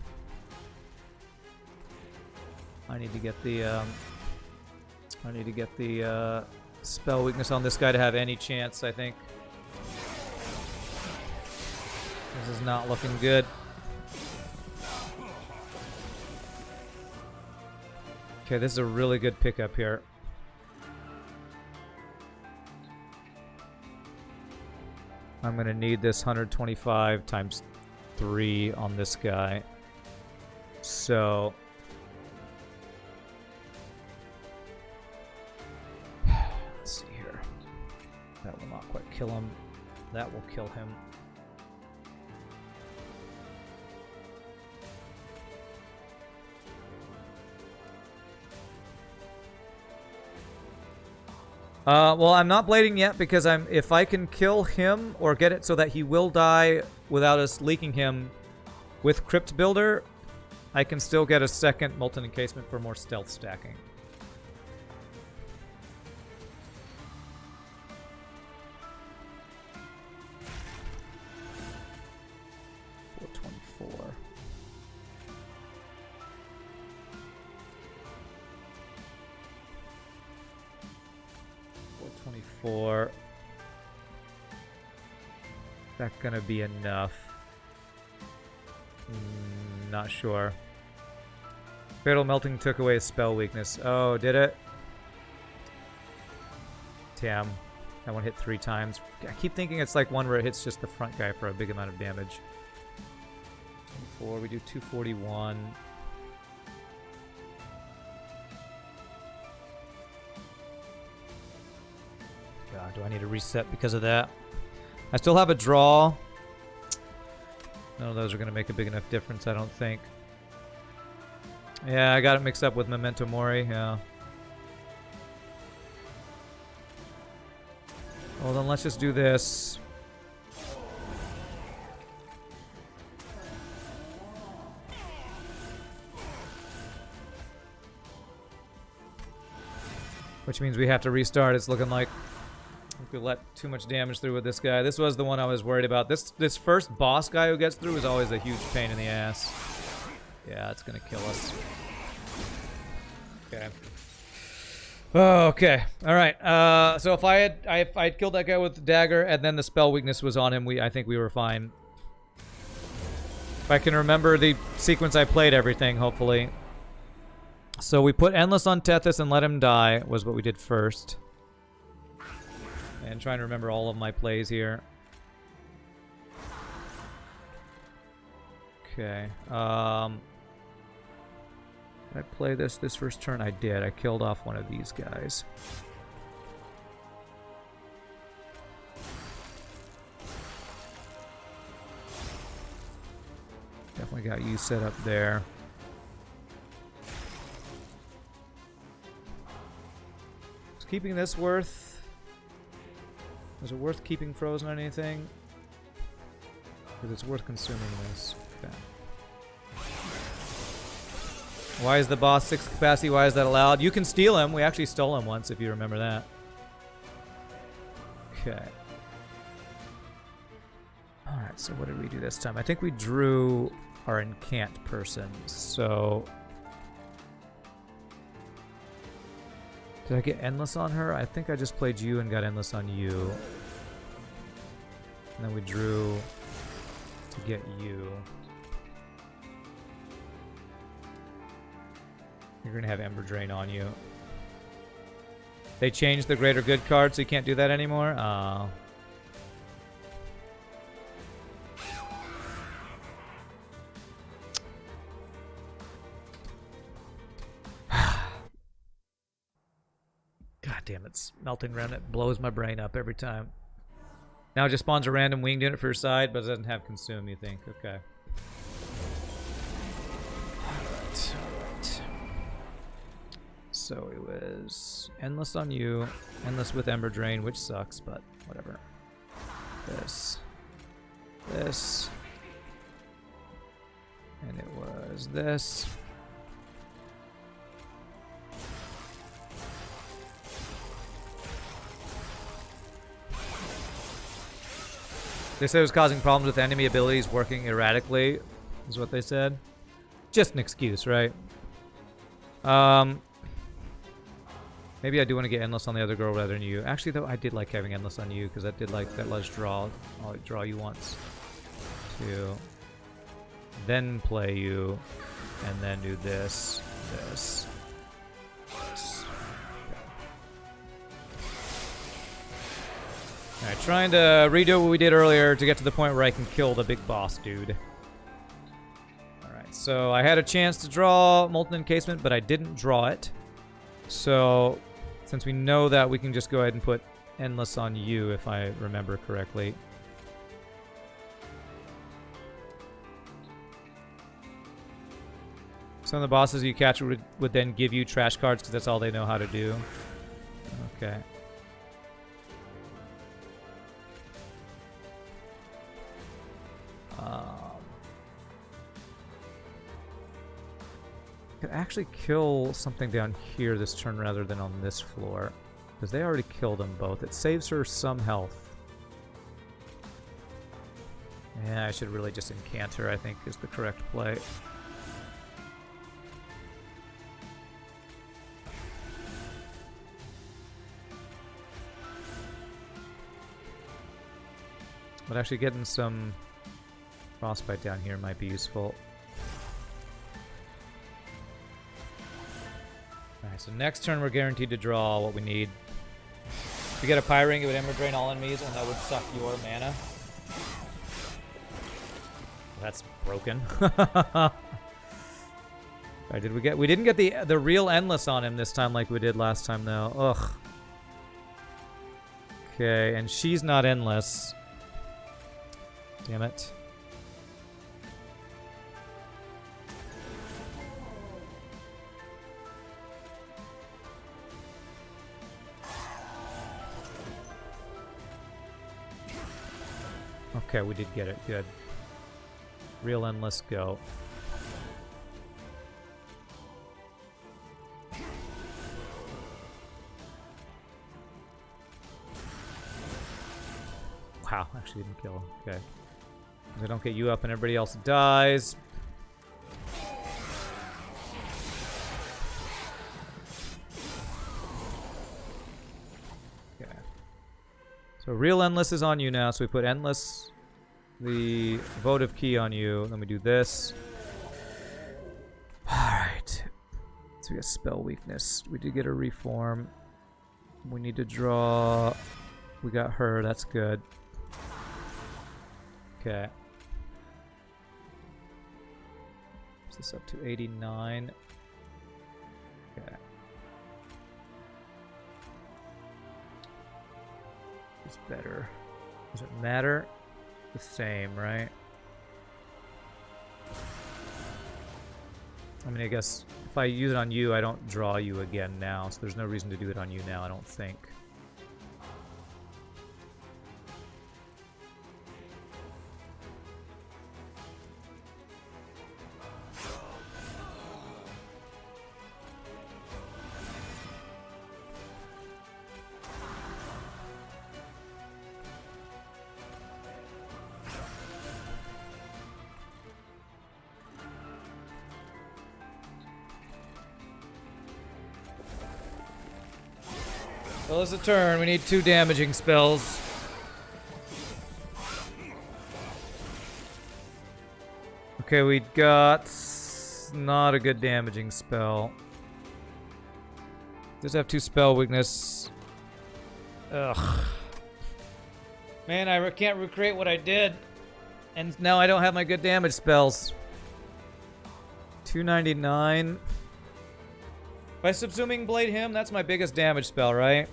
I need to get the spell weakness on this guy to have any chance, I think. This is not looking good. Okay, this is a really good pickup here. I'm gonna need this 125 times 3 on this guy. So... let's see here. That will not quite kill him. That will kill him. Well, I'm not blading yet because if I can kill him or get it so that he will die without us leaking him with Crypt Builder, I can still get a second Molten Encasement for more stealth stacking. Is that gonna be enough? Not sure. Fatal Melting took away his spell weakness. Oh, did it? Damn. That one hit 3 times. I keep thinking it's like one where it hits just the front guy for a big amount of damage. 24, we do 241. god, do I need to reset because of that? I still have a draw. None of those are going to make a big enough difference, I don't think. Yeah, I got it mixed up with Memento Mori, yeah. Well, then let's just do this. Which means we have to restart. It's looking like we let too much damage through with this guy. This was the one I was worried about. This first boss guy who gets through is always a huge pain in the ass. Yeah, it's gonna kill us. Okay. Oh, okay. All right. So if I had killed that guy with the dagger and then the spell weakness was on him, I think we were fine. If I can remember the sequence I played everything, hopefully. So we put Endless on Tethys and let him die was what we did first. And trying to remember all of my plays here. Okay. Did I play this first turn? I did. I killed off one of these guys. Definitely got you set up there. Is keeping this worth? Was it worth keeping frozen on anything? Because it's worth consuming this. Okay. Why is the boss 6 capacity? Why is that allowed? You can steal him. We actually stole him once, if you remember that. Okay. Alright, so what did we do this time? I think we drew our incant person, so... Did I get Endless on her? I think I just played you and got Endless on you. And then we drew to get you. You're going to have Ember Drain on you. They changed the Greater Good card, so you can't do that anymore? Oh. God damn, it's melting around. It blows my brain up every time. Now it just spawns a random winged unit for your side, but it doesn't have consume, you think. Okay. Alright, alright. So it was Endless on you, Endless with Ember Drain, which sucks, but whatever. This. This. And it was this. They said it was causing problems with enemy abilities working erratically, is what they said. Just an excuse, right? Maybe I do want to get Endless on the other girl rather than you. Actually, though, I did like having Endless on you, because that did like that lets draw. I'll draw you once. 2. Then play you. And then do this. This. This. Alright, trying to redo what we did earlier to get to the point where I can kill the big boss dude. Alright, so I had a chance to draw Molten Encasement, but I didn't draw it. So, since we know that, we can just go ahead and put Endless on you, if I remember correctly. Some of the bosses you catch would then give you trash cards, because that's all they know how to do. Okay. Could actually kill something down here this turn rather than on this floor, because they already killed them both. It saves her some health. Yeah, I should really just incant her, I think, is the correct play. But actually getting some frostbite down here might be useful. Alright, so next turn we're guaranteed to draw what we need. If we get a Pyring, it would Ember Drain all enemies, and that would suck your mana. That's broken. Alright, did we get... We didn't get the real Endless on him this time like we did last time, though. Ugh. Okay, and she's not endless. Damn it. Okay, we did get it. Good. Real endless, go. Wow, actually didn't kill him. Okay. If I don't get you up and everybody else dies. Okay. So real endless is on you now, so we put endless, the votive key on you. Then we do this. Alright. So we got spell weakness. We did get a reform. We need to draw. We got her, that's good. Okay. Is this up to 89? Okay. It's better. Does it matter? The same, right? I mean, I guess if I use it on you, I don't draw you again now, so there's no reason to do it on you now, I don't think. Well, it's a turn. We need 2 damaging spells. Okay, we got not a good damaging spell. Does have 2 spell weakness. Ugh. Man, I can't recreate what I did. And now I don't have my good damage spells. 299. If I subsuming blade him, that's my biggest damage spell, right?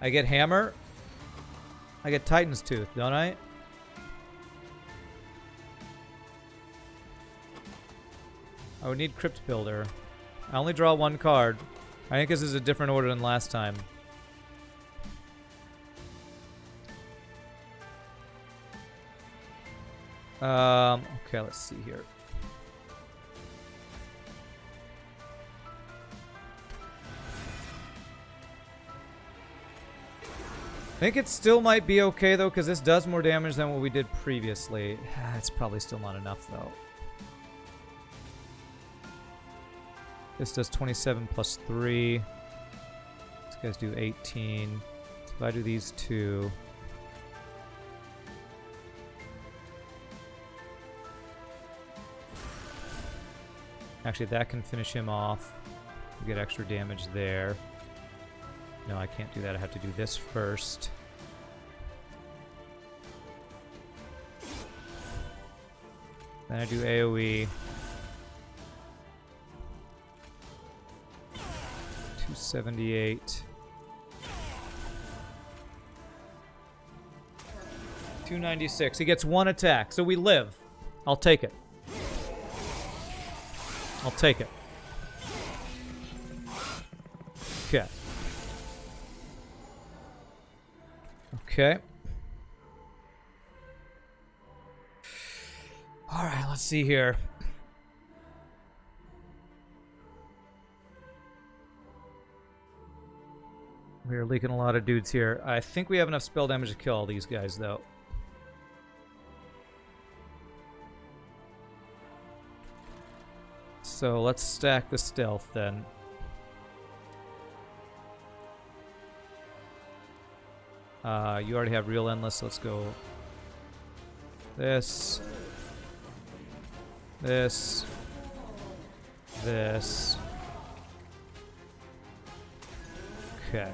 I get hammer. I get Titan's Tooth, don't I? I would need Crypt Builder. I only draw 1 card. I think this is a different order than last time. Okay, let's see here. I think it still might be okay, though, because this does more damage than what we did previously. It's probably still not enough, though. This does 27 plus 3. These guys do 18. So if I do these 2... Actually, that can finish him off. We get extra damage there. No, I can't do that. I have to do this first. Then I do AoE. 278. 296. He gets 1 attack, so we live. I'll take it. I'll take it. Okay. Okay. Alright, let's see here. We are leaking a lot of dudes here. I think we have enough spell damage to kill all these guys, though. So let's stack the stealth then. You already have real endless. Let's go this, this, this. Okay.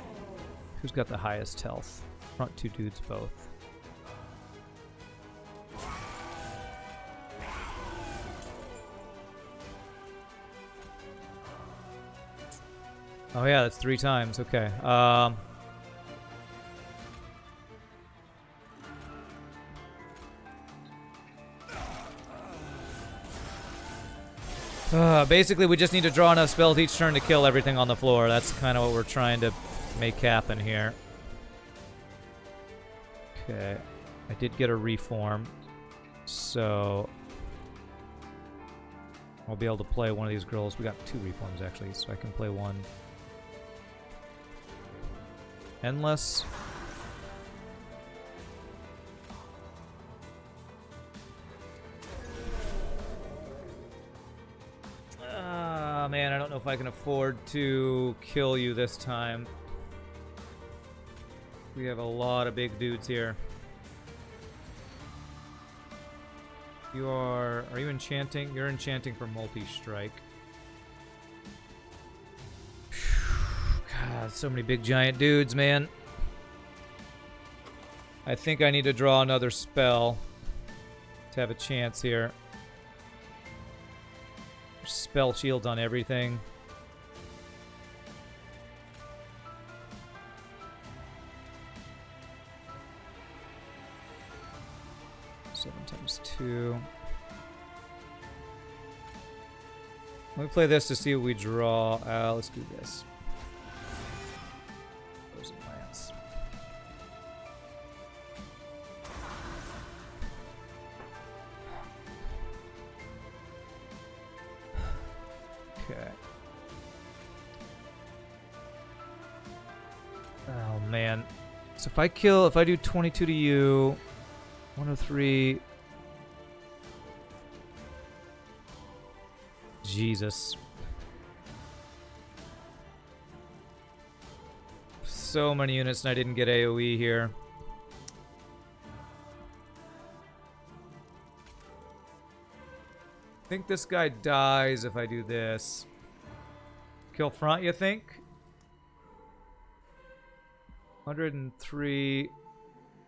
Who's got the highest health? Front 2 dudes both. Oh yeah, that's 3 times. Okay. Basically, we just need to draw enough spells each turn to kill everything on the floor. That's kind of what we're trying to make happen here. Okay. I did get a reform, so I'll be able to play one of these girls. We got 2 reforms, actually, so I can play one. Endless. Man, I don't know if I can afford to kill you this time. We have a lot of big dudes here. Are you enchanting? You're enchanting for multi-strike. God, so many big giant dudes, man. I think I need to draw another spell to have a chance here. Spell shields on everything. Seven times 2. Let me play this to see what we draw. Let's do this. Frozen Lance. Okay. Oh man. So if I do 22 to you, 103. Jesus. So many units and I didn't get AoE here. I think this guy dies if I do this. Kill front, you think? 103.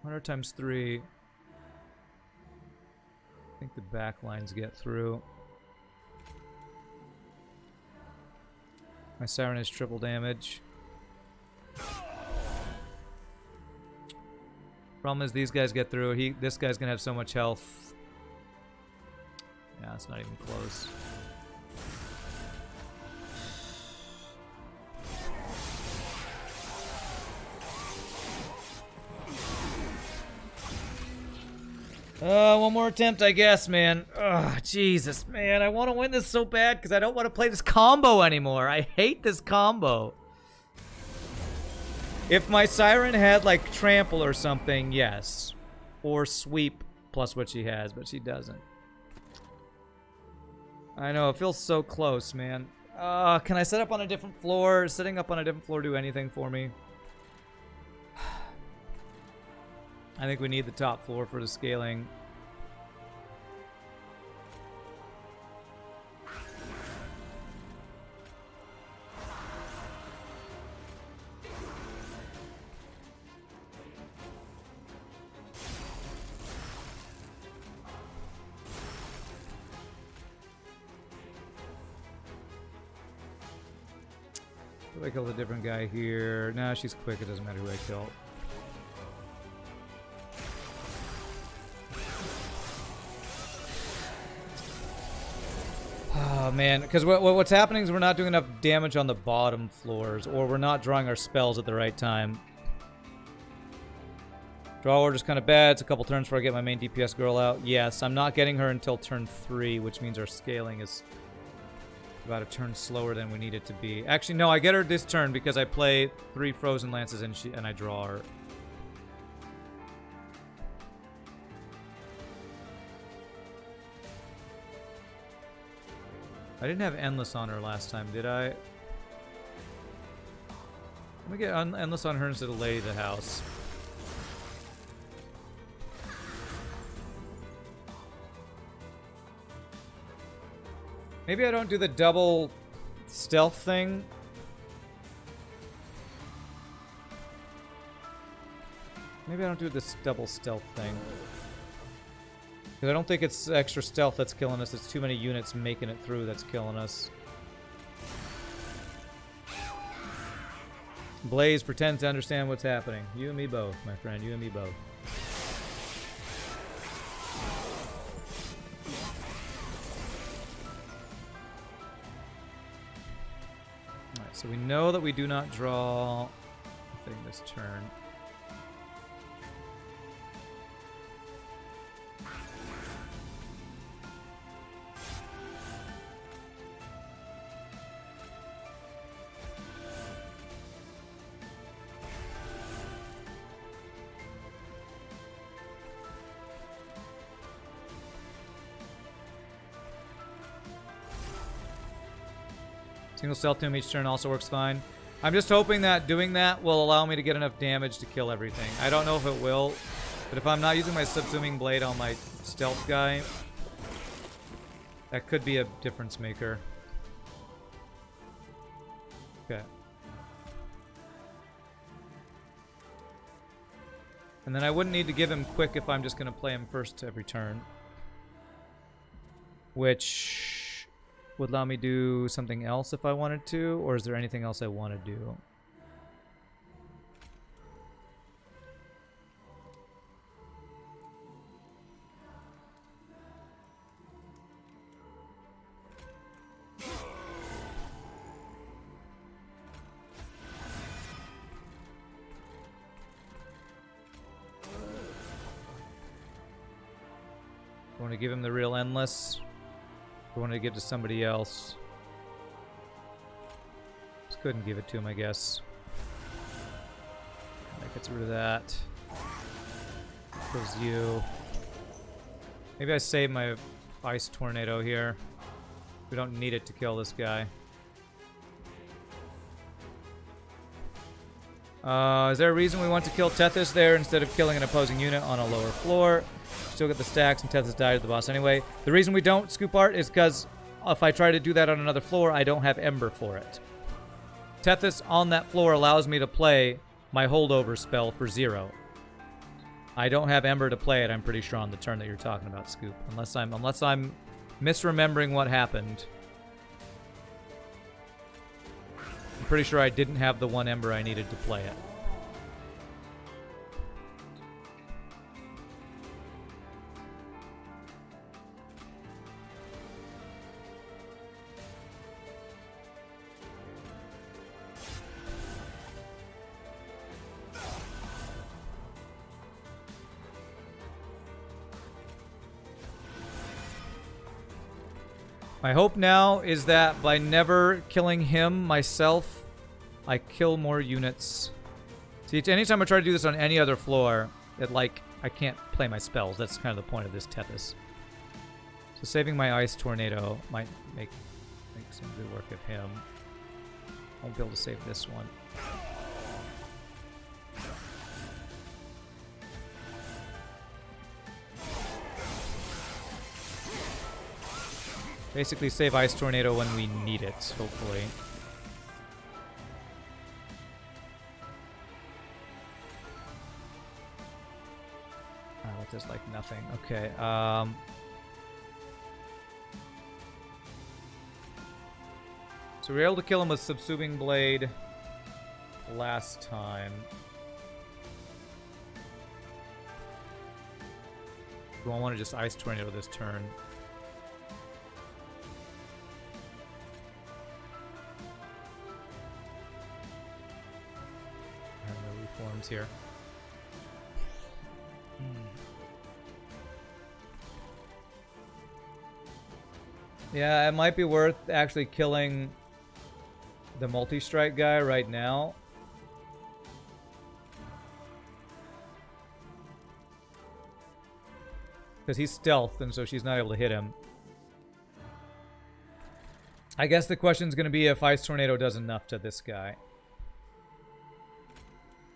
100 times 3. I think the back lines get through. My Siren is triple damage. Problem is these guys get through. This guy's gonna have so much health. Yeah, it's not even close. One more attempt, I guess, man. Ugh, Jesus, man. I want to win this so bad because I don't want to play this combo anymore. I hate this combo. If my Siren had, like, Trample or something, yes. Or Sweep plus what she has, but she doesn't. I know, it feels so close, man. Can I set up on a different floor? Setting up on a different floor do anything for me? I think we need the top floor for the scaling. I killed a different guy here. Nah, she's quick. It doesn't matter who I kill. Oh, man. Because what's happening is we're not doing enough damage on the bottom floors, or we're not drawing our spells at the right time. Draw order's kind of bad. It's a couple turns before I get my main DPS girl out. Yes, I'm not getting her until turn 3, which means our scaling is about a turn slower than we need it to be. Actually, no, I get her this turn because I play 3 Frozen Lances and I draw her. I didn't have Endless on her last time, did I? Let me get Endless on her instead of Lady of the House. Maybe I don't do the double stealth thing. Maybe I don't do this double stealth thing. Because I don't think it's extra stealth that's killing us. It's too many units making it through that's killing us. Blaze pretends to understand what's happening. You and me both, my friend. You and me both. Alright, so we know that we do not draw a thing this turn. Single stealth tomb each turn also works fine. I'm just hoping that doing that will allow me to get enough damage to kill everything. I don't know if it will, but if I'm not using my subsuming blade on my stealth guy, that could be a difference maker. Okay. And then I wouldn't need to give him quick if I'm just going to play him first every turn. Which would allow me to do something else if I wanted to, or is there anything else I want to do? I want to give him the real endless. I want to give to somebody else. Just couldn't give it to him, I guess. That gets rid of that. Kills you. Maybe I save my ice tornado here. We don't need it to kill this guy. Is there a reason we want to kill Tethys there instead of killing an opposing unit on a lower floor? Still get the stacks and Tethys died to the boss anyway. The reason we don't scoop art is because if I try to do that on another floor, I don't have Ember for it. Tethys on that floor allows me to play my holdover spell for 0. I don't have Ember to play it, I'm pretty sure, on the turn that you're talking about, Scoop. Unless I'm misremembering what happened. I'm pretty sure I didn't have the 1 Ember I needed to play it. My hope now is that by never killing him myself, I kill more units. See, anytime I try to do this on any other floor, I can't play my spells. That's kind of the point of this Tethys. So saving my ice tornado might make some good work of him. I won't be able to save this one. Basically save Ice Tornado when we need it, hopefully. That does like nothing. Okay, so we were able to kill him with Subsuming Blade last time. Do I want to just Ice Tornado this turn? Reforms here. Yeah, it might be worth actually killing the multi-strike guy right now. Because he's stealth, and so she's not able to hit him. I guess the question's going to be if Ice Tornado does enough to this guy.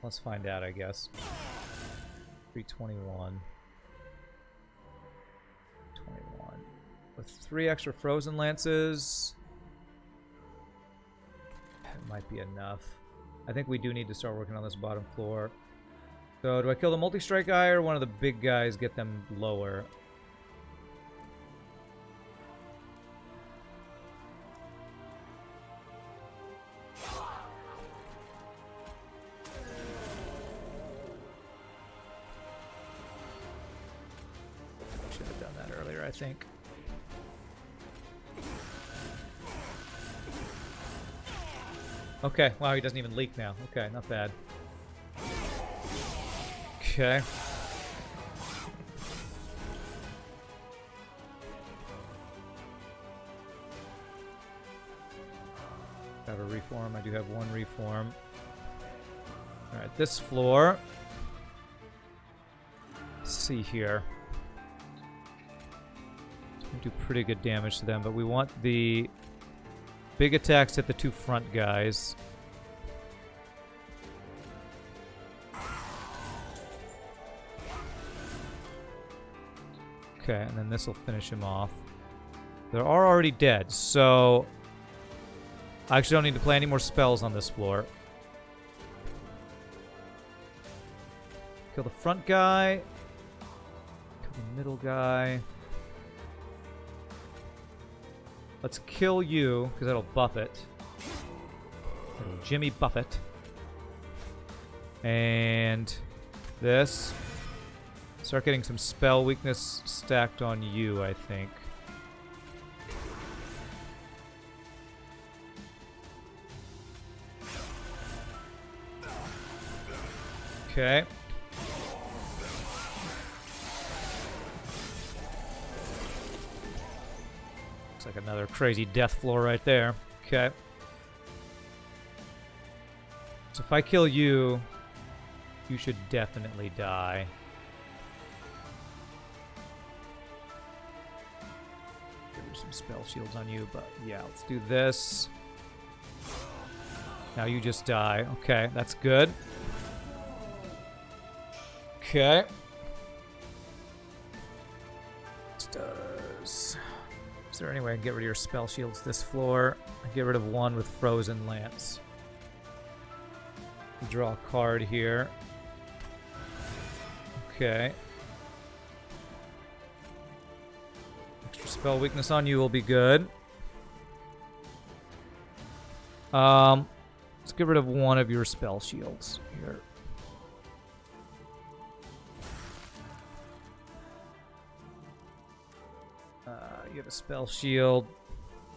Let's find out, I guess. 321. 21. With 3 extra Frozen Lances, it might be enough. I think we do need to start working on this bottom floor. So, do I kill the multi-strike guy or one of the big guys, get them lower? I think. Okay, wow, he doesn't even leak now. Okay, not bad. Okay. I have a reform. I do have one reform. Alright, this floor. Let's see here. We do pretty good damage to them, but we want the big attacks at the two front guys. Okay, and then this will finish him off. They are already dead, so I actually don't need to play any more spells on this floor. Kill the front guy. Kill the middle guy. Let's kill you, because that'll buff it. Little Jimmy Buffett. And this. Start getting some spell weakness stacked on you, I think. Okay. Looks like another crazy death floor right there. Okay. So if I kill you, you should definitely die. There's some spell shields on you, but yeah, let's do this. Now you just die. Okay, that's good. Okay. Is there any way I can get rid of your spell shields this floor? I get rid of one with Frozen Lance. Draw a card here. Okay. Extra spell weakness on you will be good. Let's get rid of one of your spell shields here. You have a spell shield.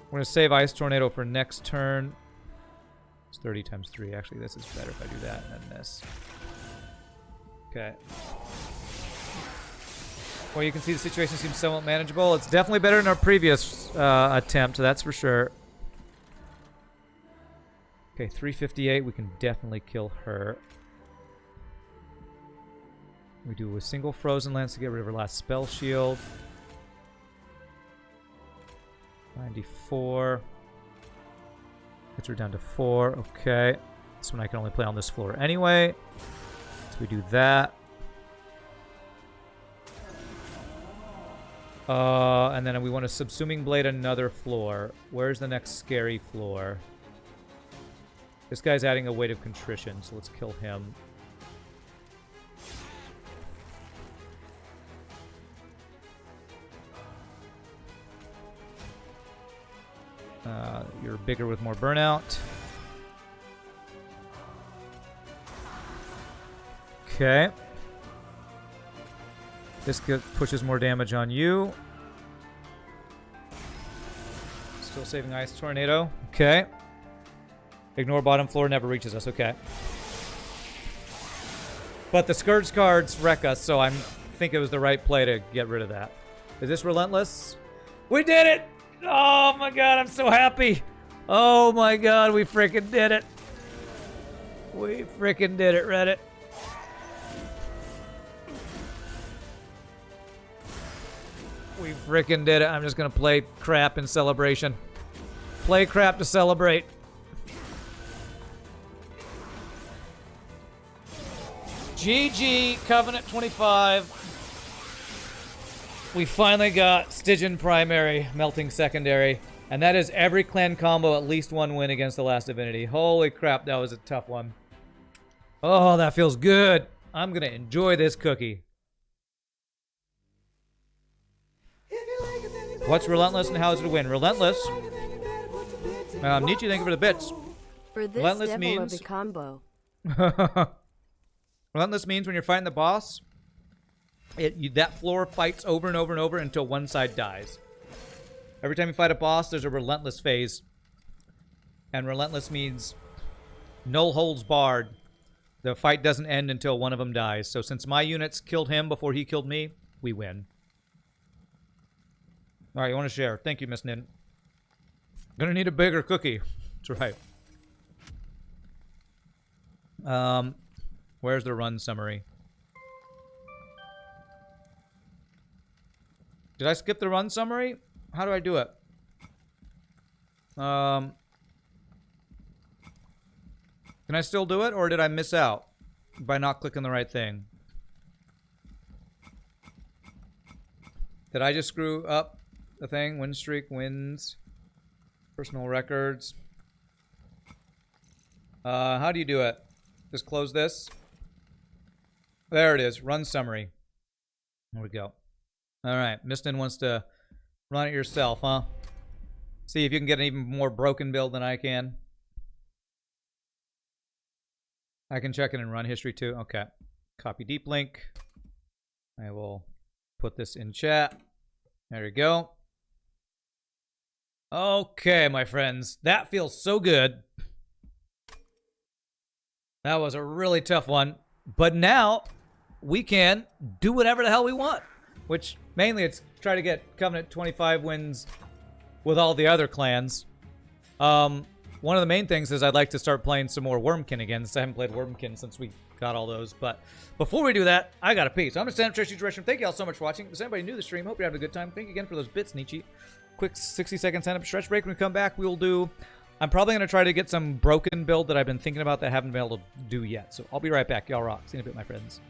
We're going to save Ice Tornado for next turn. It's 30 times 3. Actually, this is better if I do that and then this. Okay. Well, you can see the situation seems somewhat manageable. It's definitely better than our previous attempt, that's for sure. Okay, 358. We can definitely kill her. We do a single Frozen Lance to get rid of her last spell shield. 94. Gets her down to 4. Okay. This one I can only play on this floor anyway. So we do that. And then we want to Subsuming Blade another floor. Where's the next scary floor? This guy's adding a Weight of Contrition, so let's kill him. You're bigger with more burnout. Okay. This pushes more damage on you. Still saving Ice Tornado. Okay. Ignore bottom floor, never reaches us. Okay. But the Scourge cards wreck us, so I think it was the right play to get rid of that. Is this Relentless? We did it! Oh my god, I'm so happy. Oh my god, we freaking did it. We freaking did it, Reddit. We freaking did it. I'm just gonna play crap in celebration. Play crap to celebrate. GG, Covenant 25. We finally got Stygian primary, Melting secondary, and that is every clan combo at least one win against the last divinity. Holy crap, that was a tough one. Oh, that feels good. I'm gonna enjoy this cookie. What's Relentless and how is it a win? Relentless. Nietzsche, thank you for the bits. For this Relentless devil means of a combo. Relentless means when you're fighting the boss, That floor fights over and over and over until one side dies. Every time you fight a boss, there's a relentless phase. And relentless means no holds barred. The fight doesn't end until one of them dies. So since my units killed him before he killed me, we win. Alright, you want to share. Thank you, Miss Nin. Gonna need a bigger cookie. That's right. Where's the run summary? Did I skip the run summary? How do I do it? Can I still do it, or did I miss out by not clicking the right thing? Did I just screw up the thing? Win streak, wins, personal records. How do you do it? Just close this. There it is. Run summary. There we go. All right. Mistin wants to run it yourself, huh? See if you can get an even more broken build than I can. I can check it in run history too. Okay. Copy deep link. I will put this in chat. There you go. Okay, my friends. That feels so good. That was a really tough one. But now we can do whatever the hell we want. Which mainly it's try to get Covenant 25 wins with all the other clans. One of the main things is I'd like to start playing some more Wormkin again, since I haven't played Wormkin since we got all those. But before we do that, I got a pee. So I'm going to stand up, stretch, direction. Thank you all so much for watching. If anybody new to the stream, hope you're having a good time. Thank you again for those bits, Nietzsche. Quick 60-second stand up, stretch break. When we come back, we will do... I'm probably going to try to get some broken build that I've been thinking about that I haven't been able to do yet. So I'll be right back. Y'all rock. See you in a bit, my friends.